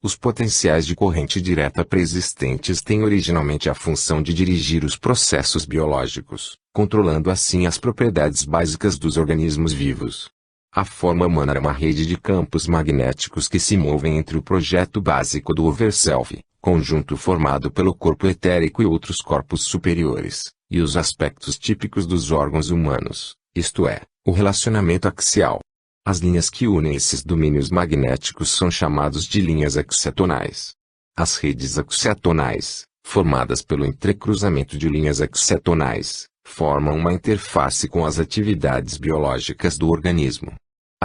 Os potenciais de corrente direta pré-existentes têm originalmente a função de dirigir os processos biológicos, controlando assim as propriedades básicas dos organismos vivos. A forma humana é uma rede de campos magnéticos que se movem entre o projeto básico do Overself, conjunto formado pelo corpo etérico e outros corpos superiores, e os aspectos típicos dos órgãos humanos, isto é, o relacionamento axial. As linhas que unem esses domínios magnéticos são chamadas de linhas axiatonais. As redes axiatonais, formadas pelo entrecruzamento de linhas axiatonais, formam uma interface com as atividades biológicas do organismo.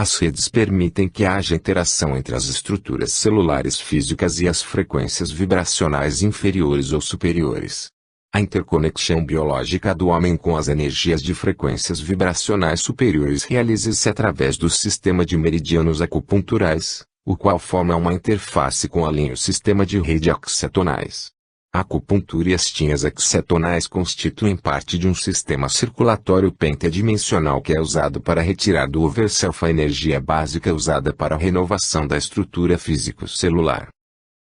As redes permitem que haja interação entre as estruturas celulares físicas e as frequências vibracionais inferiores ou superiores. A interconexão biológica do homem com as energias de frequências vibracionais superiores realiza-se através do sistema de meridianos acupunturais, o qual forma uma interface com o sistema de rede axiatonais. A acupuntura e as tinhas axiatonais constituem parte de um sistema circulatório pentadimensional que é usado para retirar do overself a energia básica usada para a renovação da estrutura físico-celular.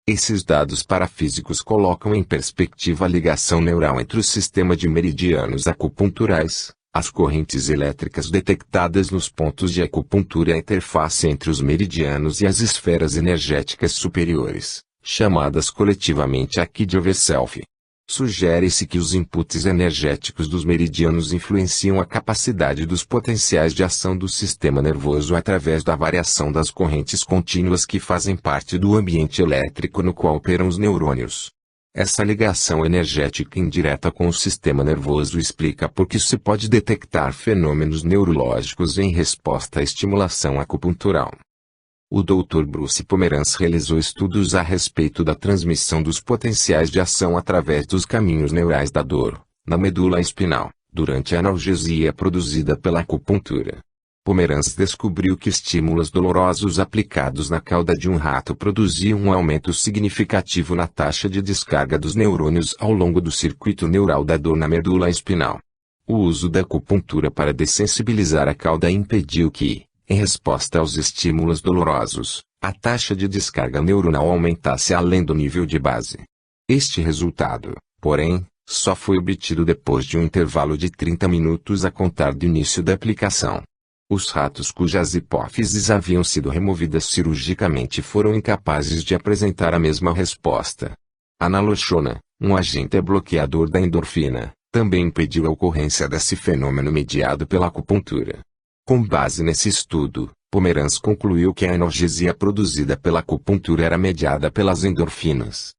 Esses dados parafísicos colocam em perspectiva a ligação neural entre o sistema de meridianos acupunturais, as correntes elétricas detectadas nos pontos de acupuntura e a interface entre os meridianos e as esferas energéticas superiores, chamadas coletivamente aqui de Overself. Sugere-se que os inputs energéticos dos meridianos influenciam a capacidade dos potenciais de ação do sistema nervoso através da variação das correntes contínuas que fazem parte do ambiente elétrico no qual operam os neurônios. Essa ligação energética indireta com o sistema nervoso explica por que se pode detectar fenômenos neurológicos em resposta à estimulação acupuntural. O Dr. Bruce Pomeranz realizou estudos a respeito da transmissão dos potenciais de ação através dos caminhos neurais da dor, na medula espinal, durante a analgesia produzida pela acupuntura. Pomeranz descobriu que estímulos dolorosos aplicados na cauda de um rato produziam um aumento significativo na taxa de descarga dos neurônios ao longo do circuito neural da dor na medula espinal. O uso da acupuntura para dessensibilizar a cauda impediu que, em resposta aos estímulos dolorosos, a taxa de descarga neuronal aumentasse além do nível de base. Este resultado, porém, só foi obtido depois de um intervalo de 30 minutos a contar do início da aplicação. Os ratos cujas hipófises haviam sido removidas cirurgicamente foram incapazes de apresentar a mesma resposta. A naloxona, um agente bloqueador da endorfina, também impediu a ocorrência desse fenômeno mediado pela acupuntura. Com base nesse estudo, Pomeranz concluiu que a analgesia produzida pela acupuntura era mediada pelas endorfinas.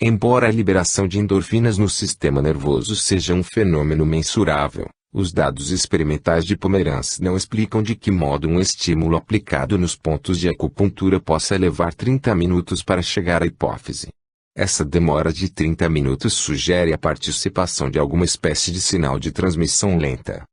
Embora a liberação de endorfinas no sistema nervoso seja um fenômeno mensurável, os dados experimentais de Pomeranz não explicam de que modo um estímulo aplicado nos pontos de acupuntura possa levar 30 minutos para chegar à hipófise. Essa demora de 30 minutos sugere a participação de alguma espécie de sinal de transmissão lenta.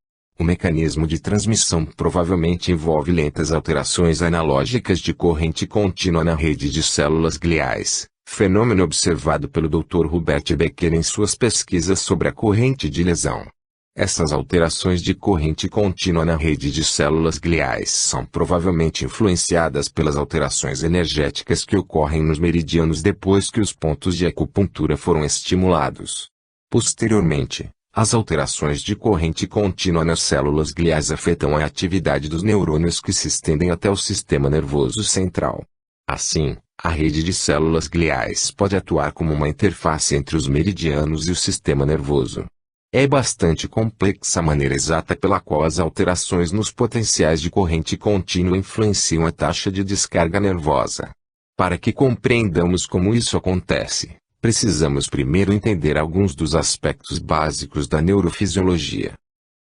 O mecanismo de transmissão provavelmente envolve lentas alterações analógicas de corrente contínua na rede de células gliais, fenômeno observado pelo Dr. Hubert Becker em suas pesquisas sobre a corrente de lesão. Essas alterações de corrente contínua na rede de células gliais são provavelmente influenciadas pelas alterações energéticas que ocorrem nos meridianos depois que os pontos de acupuntura foram estimulados. Posteriormente, as alterações de corrente contínua nas células gliais afetam a atividade dos neurônios que se estendem até o sistema nervoso central. Assim, a rede de células gliais pode atuar como uma interface entre os meridianos e o sistema nervoso. É bastante complexa a maneira exata pela qual as alterações nos potenciais de corrente contínua influenciam a taxa de descarga nervosa. Para que compreendamos como isso acontece, precisamos primeiro entender alguns dos aspectos básicos da neurofisiologia.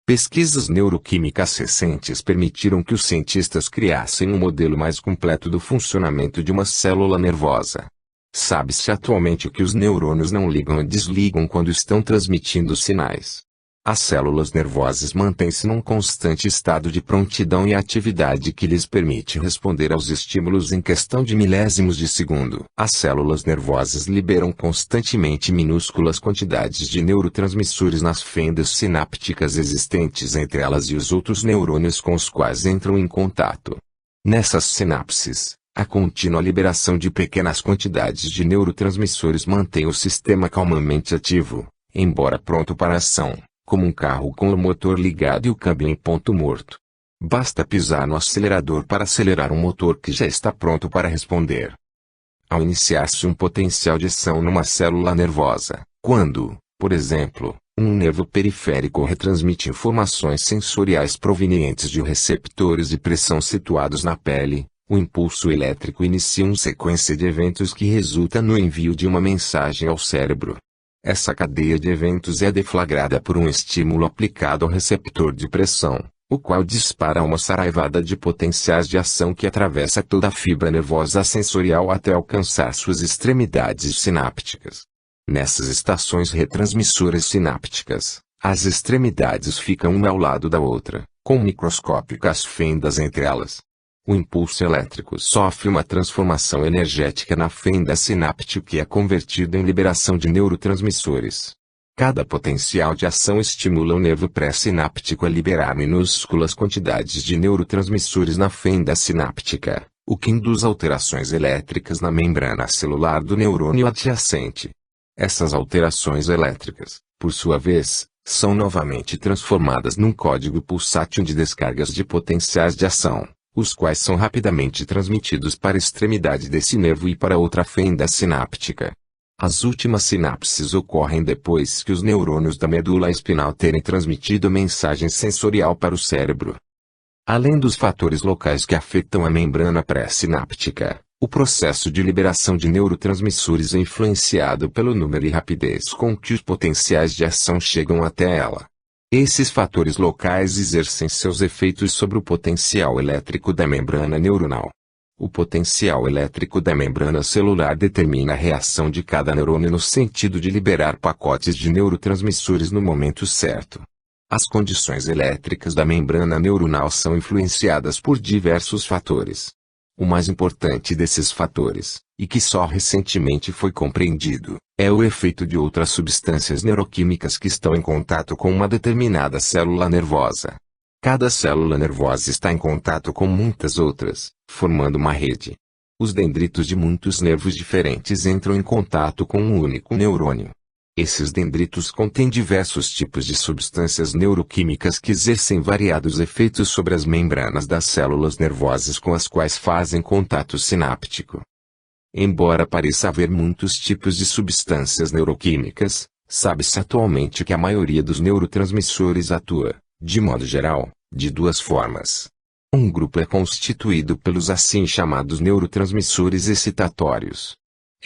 Pesquisas neuroquímicas recentes permitiram que os cientistas criassem um modelo mais completo do funcionamento de uma célula nervosa. Sabe-se atualmente que os neurônios não ligam e desligam quando estão transmitindo sinais. As células nervosas mantêm-se num constante estado de prontidão e atividade que lhes permite responder aos estímulos em questão de milésimos de segundo. As células nervosas liberam constantemente minúsculas quantidades de neurotransmissores nas fendas sinápticas existentes entre elas e os outros neurônios com os quais entram em contato. Nessas sinapses, a contínua liberação de pequenas quantidades de neurotransmissores mantém o sistema calmamente ativo, embora pronto para ação, como um carro com o motor ligado e o câmbio em ponto morto. Basta pisar no acelerador para acelerar um motor que já está pronto para responder. Ao iniciar-se um potencial de ação numa célula nervosa, quando, por exemplo, um nervo periférico retransmite informações sensoriais provenientes de receptores de pressão situados na pele, o impulso elétrico inicia uma sequência de eventos que resulta no envio de uma mensagem ao cérebro. Essa cadeia de eventos é deflagrada por um estímulo aplicado ao receptor de pressão, o qual dispara uma saraivada de potenciais de ação que atravessa toda a fibra nervosa sensorial até alcançar suas extremidades sinápticas. Nessas estações retransmissoras sinápticas, as extremidades ficam uma ao lado da outra, com microscópicas fendas entre elas. O impulso elétrico sofre uma transformação energética na fenda sináptica e é convertido em liberação de neurotransmissores. Cada potencial de ação estimula o nervo pré-sináptico a liberar minúsculas quantidades de neurotransmissores na fenda sináptica, o que induz alterações elétricas na membrana celular do neurônio adjacente. Essas alterações elétricas, por sua vez, são novamente transformadas num código pulsátil de descargas de potenciais de ação, os quais são rapidamente transmitidos para a extremidade desse nervo e para outra fenda sináptica. As últimas sinapses ocorrem depois que os neurônios da medula espinal terem transmitido mensagem sensorial para o cérebro. Além dos fatores locais que afetam a membrana pré-sináptica, o processo de liberação de neurotransmissores é influenciado pelo número e rapidez com que os potenciais de ação chegam até ela. Esses fatores locais exercem seus efeitos sobre o potencial elétrico da membrana neuronal. O potencial elétrico da membrana celular determina a reação de cada neurônio no sentido de liberar pacotes de neurotransmissores no momento certo. As condições elétricas da membrana neuronal são influenciadas por diversos fatores. O mais importante desses fatores, e que só recentemente foi compreendido, é o efeito de outras substâncias neuroquímicas que estão em contato com uma determinada célula nervosa. Cada célula nervosa está em contato com muitas outras, formando uma rede. Os dendritos de muitos nervos diferentes entram em contato com um único neurônio. Esses dendritos contêm diversos tipos de substâncias neuroquímicas que exercem variados efeitos sobre as membranas das células nervosas com as quais fazem contato sináptico. Embora pareça haver muitos tipos de substâncias neuroquímicas, sabe-se atualmente que a maioria dos neurotransmissores atua, de modo geral, de duas formas. Um grupo é constituído pelos assim chamados neurotransmissores excitatórios.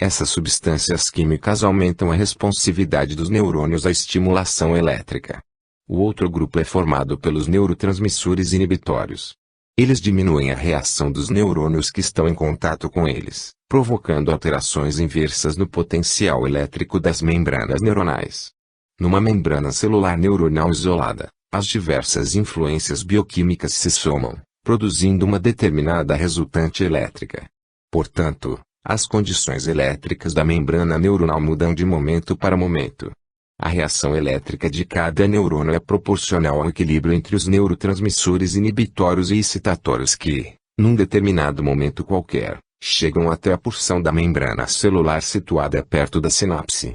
Essas substâncias químicas aumentam a responsividade dos neurônios à estimulação elétrica. O outro grupo é formado pelos neurotransmissores inibitórios. Eles diminuem a reação dos neurônios que estão em contato com eles, provocando alterações inversas no potencial elétrico das membranas neuronais. Numa membrana celular neuronal isolada, as diversas influências bioquímicas se somam, produzindo uma determinada resultante elétrica. Portanto, as condições elétricas da membrana neuronal mudam de momento para momento. A reação elétrica de cada neurônio é proporcional ao equilíbrio entre os neurotransmissores inibitórios e excitatórios que, num determinado momento qualquer, chegam até a porção da membrana celular situada perto da sinapse.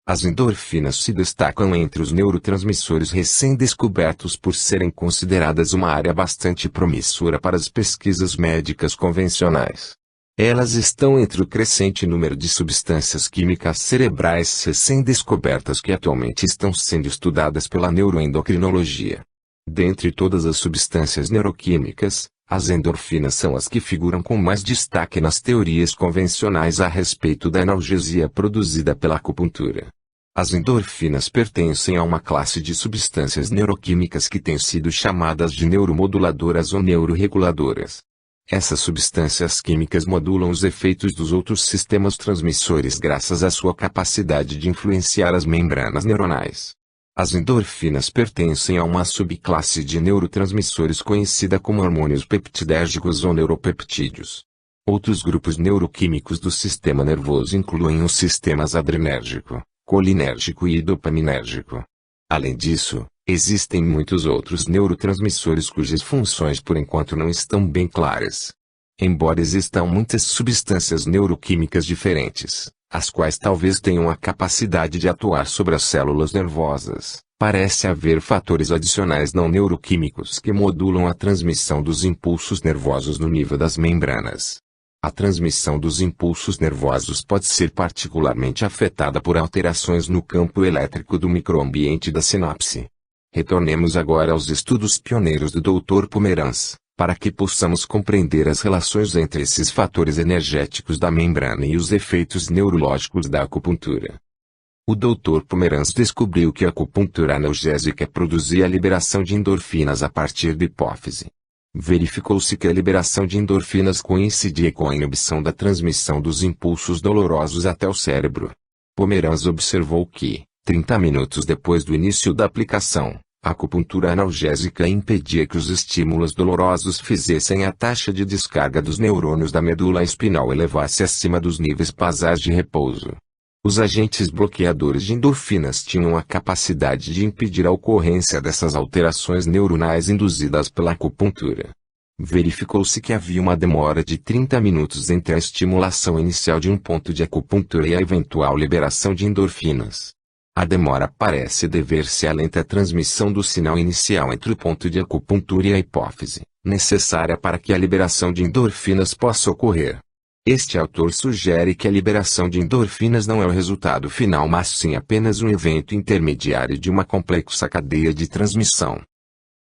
As endorfinas se destacam entre os neurotransmissores recém-descobertos por serem consideradas uma área bastante promissora para as pesquisas médicas convencionais. Elas estão entre o crescente número de substâncias químicas cerebrais recém-descobertas que atualmente estão sendo estudadas pela neuroendocrinologia. Dentre todas as substâncias neuroquímicas, as endorfinas são as que figuram com mais destaque nas teorias convencionais a respeito da analgesia produzida pela acupuntura. As endorfinas pertencem a uma classe de substâncias neuroquímicas que têm sido chamadas de neuromoduladoras ou neuroreguladoras. Essas substâncias químicas modulam os efeitos dos outros sistemas transmissores graças à sua capacidade de influenciar as membranas neuronais. As endorfinas pertencem a uma subclasse de neurotransmissores conhecida como hormônios peptidérgicos ou neuropeptídeos. Outros grupos neuroquímicos do sistema nervoso incluem os sistemas adrenérgico, colinérgico e dopaminérgico. Além disso, existem muitos outros neurotransmissores cujas funções por enquanto não estão bem claras. Embora existam muitas substâncias neuroquímicas diferentes, as quais talvez tenham a capacidade de atuar sobre as células nervosas, parece haver fatores adicionais não neuroquímicos que modulam a transmissão dos impulsos nervosos no nível das membranas. A transmissão dos impulsos nervosos pode ser particularmente afetada por alterações no campo elétrico do microambiente da sinapse. Retornemos agora aos estudos pioneiros do Dr. Pomeranz, para que possamos compreender as relações entre esses fatores energéticos da membrana e os efeitos neurológicos da acupuntura. O Dr. Pomeranz descobriu que a acupuntura analgésica produzia a liberação de endorfinas a partir da hipófise. Verificou-se que a liberação de endorfinas coincidia com a inibição da transmissão dos impulsos dolorosos até o cérebro. Pomeranz observou que, 30 minutos depois do início da aplicação, a acupuntura analgésica impedia que os estímulos dolorosos fizessem a taxa de descarga dos neurônios da medula espinal elevasse acima dos níveis basais de repouso. Os agentes bloqueadores de endorfinas tinham a capacidade de impedir a ocorrência dessas alterações neuronais induzidas pela acupuntura. Verificou-se que havia uma demora de 30 minutos entre a estimulação inicial de um ponto de acupuntura e a eventual liberação de endorfinas. A demora parece dever-se à lenta transmissão do sinal inicial entre o ponto de acupuntura e a hipófise, necessária para que a liberação de endorfinas possa ocorrer. Este autor sugere que a liberação de endorfinas não é o resultado final, mas sim apenas um evento intermediário de uma complexa cadeia de transmissão.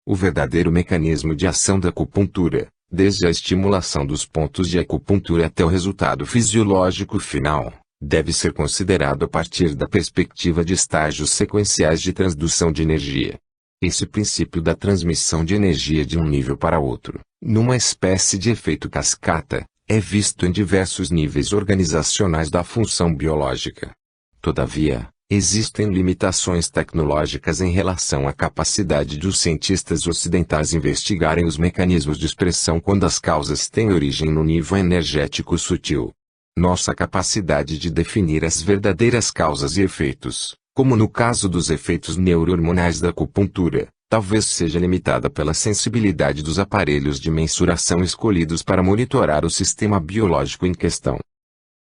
O verdadeiro mecanismo de ação da acupuntura, desde a estimulação dos pontos de acupuntura até o resultado fisiológico final, deve ser considerado a partir da perspectiva de estágios sequenciais de transdução de energia. Esse princípio da transmissão de energia de um nível para outro, numa espécie de efeito cascata, é visto em diversos níveis organizacionais da função biológica. Todavia, existem limitações tecnológicas em relação à capacidade dos cientistas ocidentais investigarem os mecanismos de expressão quando as causas têm origem no nível energético sutil. Nossa capacidade de definir as verdadeiras causas e efeitos, como no caso dos efeitos neurohormonais da acupuntura, talvez seja limitada pela sensibilidade dos aparelhos de mensuração escolhidos para monitorar o sistema biológico em questão.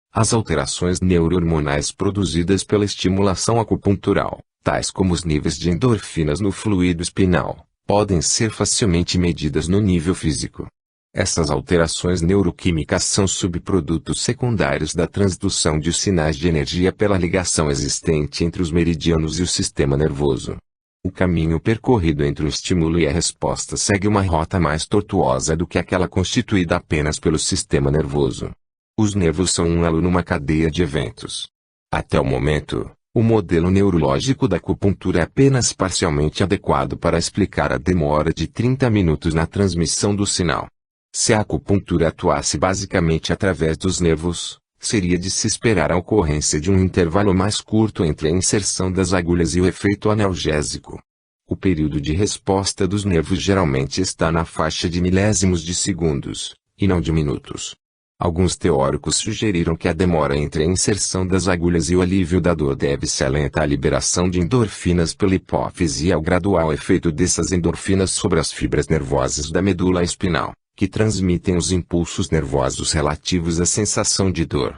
As alterações neurohormonais produzidas pela estimulação acupuntural, tais como os níveis de endorfinas no fluido espinal, podem ser facilmente medidas no nível físico. Essas alterações neuroquímicas são subprodutos secundários da transdução de sinais de energia pela ligação existente entre os meridianos e o sistema nervoso. O caminho percorrido entre o estímulo e a resposta segue uma rota mais tortuosa do que aquela constituída apenas pelo sistema nervoso. Os nervos são um elo numa cadeia de eventos. Até o momento, o modelo neurológico da acupuntura é apenas parcialmente adequado para explicar a demora de 30 minutos na transmissão do sinal. Se a acupuntura atuasse basicamente através dos nervos, seria de se esperar a ocorrência de um intervalo mais curto entre a inserção das agulhas e o efeito analgésico. O período de resposta dos nervos geralmente está na faixa de milésimos de segundos, e não de minutos. Alguns teóricos sugeriram que a demora entre a inserção das agulhas e o alívio da dor deve-se à lenta liberação de endorfinas pela hipófise e ao gradual efeito dessas endorfinas sobre as fibras nervosas da medula espinal, que transmitem os impulsos nervosos relativos à sensação de dor.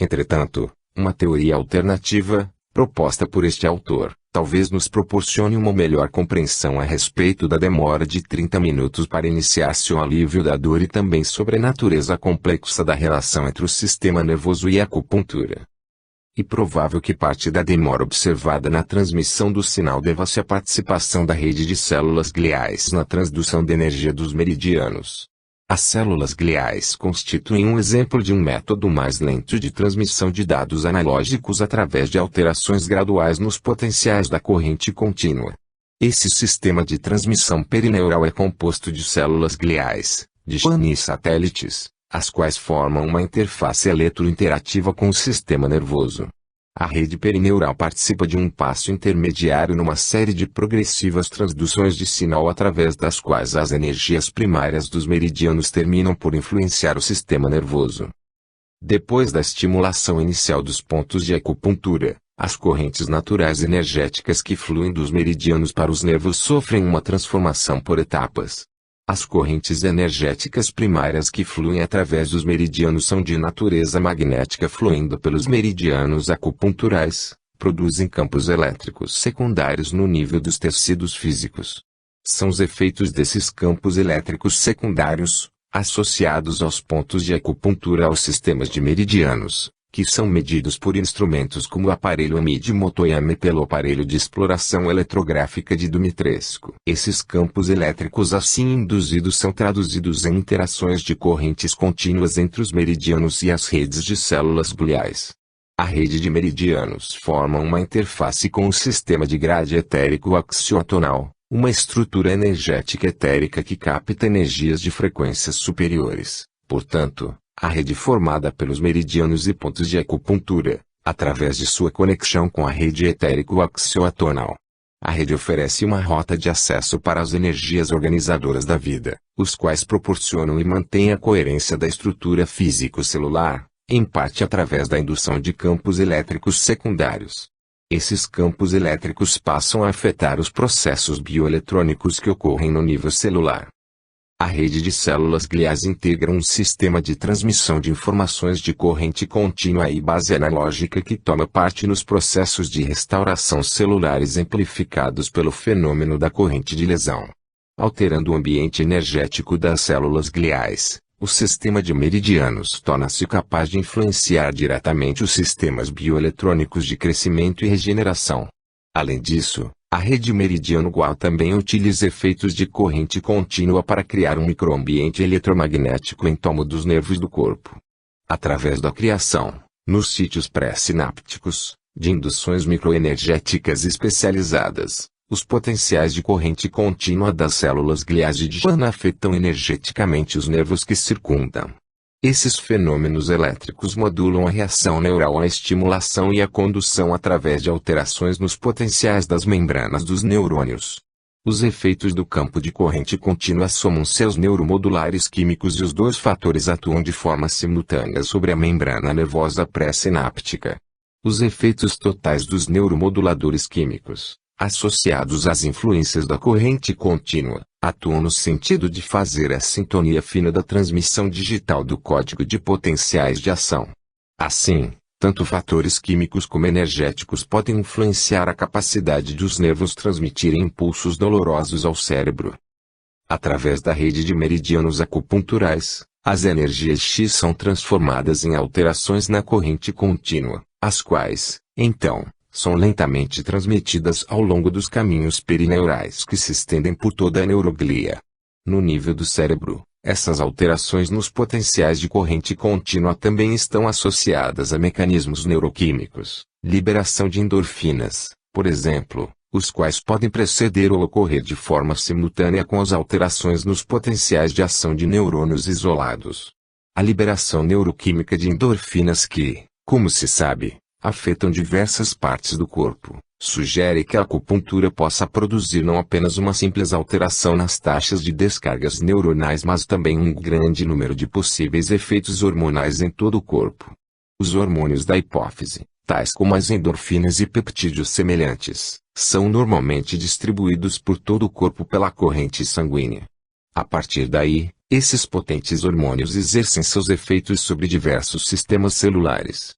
Entretanto, uma teoria alternativa, proposta por este autor, talvez nos proporcione uma melhor compreensão a respeito da demora de 30 minutos para iniciar-se o alívio da dor e também sobre a natureza complexa da relação entre o sistema nervoso e a acupuntura. E provável que parte da demora observada na transmissão do sinal deva-se à participação da rede de células gliais na transdução de energia dos meridianos. As células gliais constituem um exemplo de um método mais lento de transmissão de dados analógicos através de alterações graduais nos potenciais da corrente contínua. Esse sistema de transmissão perineural é composto de células gliais, de Schwann satélites, as quais formam uma interface eletrointerativa com o sistema nervoso. A rede perineural participa de um passo intermediário numa série de progressivas transduções de sinal através das quais as energias primárias dos meridianos terminam por influenciar o sistema nervoso. Depois da estimulação inicial dos pontos de acupuntura, as correntes naturais energéticas que fluem dos meridianos para os nervos sofrem uma transformação por etapas. As correntes energéticas primárias que fluem através dos meridianos são de natureza magnética, fluindo pelos meridianos acupunturais, produzem campos elétricos secundários no nível dos tecidos físicos. São os efeitos desses campos elétricos secundários, associados aos pontos de acupuntura aos sistemas de meridianos, que são medidos por instrumentos como o aparelho Amid Motoyama e pelo aparelho de exploração eletrográfica de Dumitrescu. Esses campos elétricos assim induzidos são traduzidos em interações de correntes contínuas entre os meridianos e as redes de células gliais. A rede de meridianos forma uma interface com o sistema de grade etérico axiotonal, uma estrutura energética etérica que capta energias de frequências superiores. Portanto, a rede formada pelos meridianos e pontos de acupuntura, através de sua conexão com a rede etérico-axiotonal. A rede oferece uma rota de acesso para as energias organizadoras da vida, os quais proporcionam e mantêm a coerência da estrutura físico-celular, em parte através da indução de campos elétricos secundários. Esses campos elétricos passam a afetar os processos bioeletrônicos que ocorrem no nível celular. A rede de células gliais integra um sistema de transmissão de informações de corrente contínua e base analógica que toma parte nos processos de restauração celular exemplificados pelo fenômeno da corrente de lesão. Alterando o ambiente energético das células gliais, o sistema de meridianos torna-se capaz de influenciar diretamente os sistemas bioeletrônicos de crescimento e regeneração. Além disso, a rede meridiano-gual também utiliza efeitos de corrente contínua para criar um microambiente eletromagnético em torno dos nervos do corpo. Através da criação, nos sítios pré-sinápticos, de induções microenergéticas especializadas, os potenciais de corrente contínua das células gliais de Schwann afetam energeticamente os nervos que circundam. Esses fenômenos elétricos modulam a reação neural à estimulação e a condução através de alterações nos potenciais das membranas dos neurônios. Os efeitos do campo de corrente contínua somam-se aos neuromodulares químicos e os dois fatores atuam de forma simultânea sobre a membrana nervosa pré-sináptica. Os efeitos totais dos neuromoduladores químicos, associados às influências da corrente contínua, atuam no sentido de fazer a sintonia fina da transmissão digital do código de potenciais de ação. Assim, tanto fatores químicos como energéticos podem influenciar a capacidade dos nervos transmitirem impulsos dolorosos ao cérebro. Através da rede de meridianos acupunturais, as energias X são transformadas em alterações na corrente contínua, as quais, então, são lentamente transmitidas ao longo dos caminhos perineurais que se estendem por toda a neuroglia. No nível do cérebro, essas alterações nos potenciais de corrente contínua também estão associadas a mecanismos neuroquímicos, liberação de endorfinas, por exemplo, os quais podem preceder ou ocorrer de forma simultânea com as alterações nos potenciais de ação de neurônios isolados. A liberação neuroquímica de endorfinas que, como se sabe, afetam diversas partes do corpo, sugere que a acupuntura possa produzir não apenas uma simples alteração nas taxas de descargas neuronais, mas também um grande número de possíveis efeitos hormonais em todo o corpo. Os hormônios da hipófise, tais como as endorfinas e peptídeos semelhantes, são normalmente distribuídos por todo o corpo pela corrente sanguínea. A partir daí, esses potentes hormônios exercem seus efeitos sobre diversos sistemas celulares.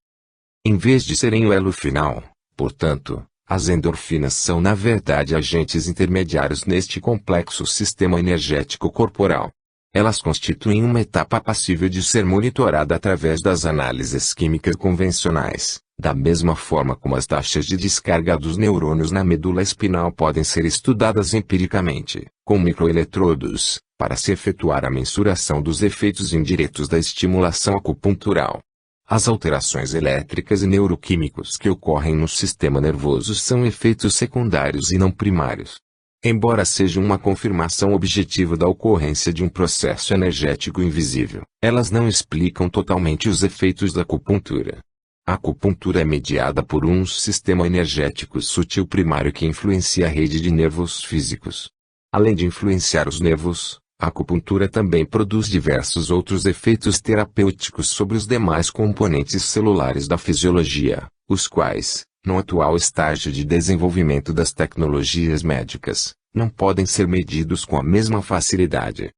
Em vez de serem o elo final, portanto, as endorfinas são na verdade agentes intermediários neste complexo sistema energético corporal. Elas constituem uma etapa passível de ser monitorada através das análises químicas convencionais, da mesma forma como as taxas de descarga dos neurônios na medula espinal podem ser estudadas empiricamente, com microeletrodos, para se efetuar a mensuração dos efeitos indiretos da estimulação acupuntural. As alterações elétricas e neuroquímicos que ocorrem no sistema nervoso são efeitos secundários e não primários. Embora seja uma confirmação objetiva da ocorrência de um processo energético invisível, elas não explicam totalmente os efeitos da acupuntura. A acupuntura é mediada por um sistema energético sutil primário que influencia a rede de nervos físicos. Além de influenciar os nervos, a acupuntura também produz diversos outros efeitos terapêuticos sobre os demais componentes celulares da fisiologia, os quais, no atual estágio de desenvolvimento das tecnologias médicas, não podem ser medidos com a mesma facilidade.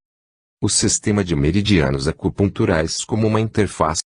O sistema de meridianos acupunturais como uma interface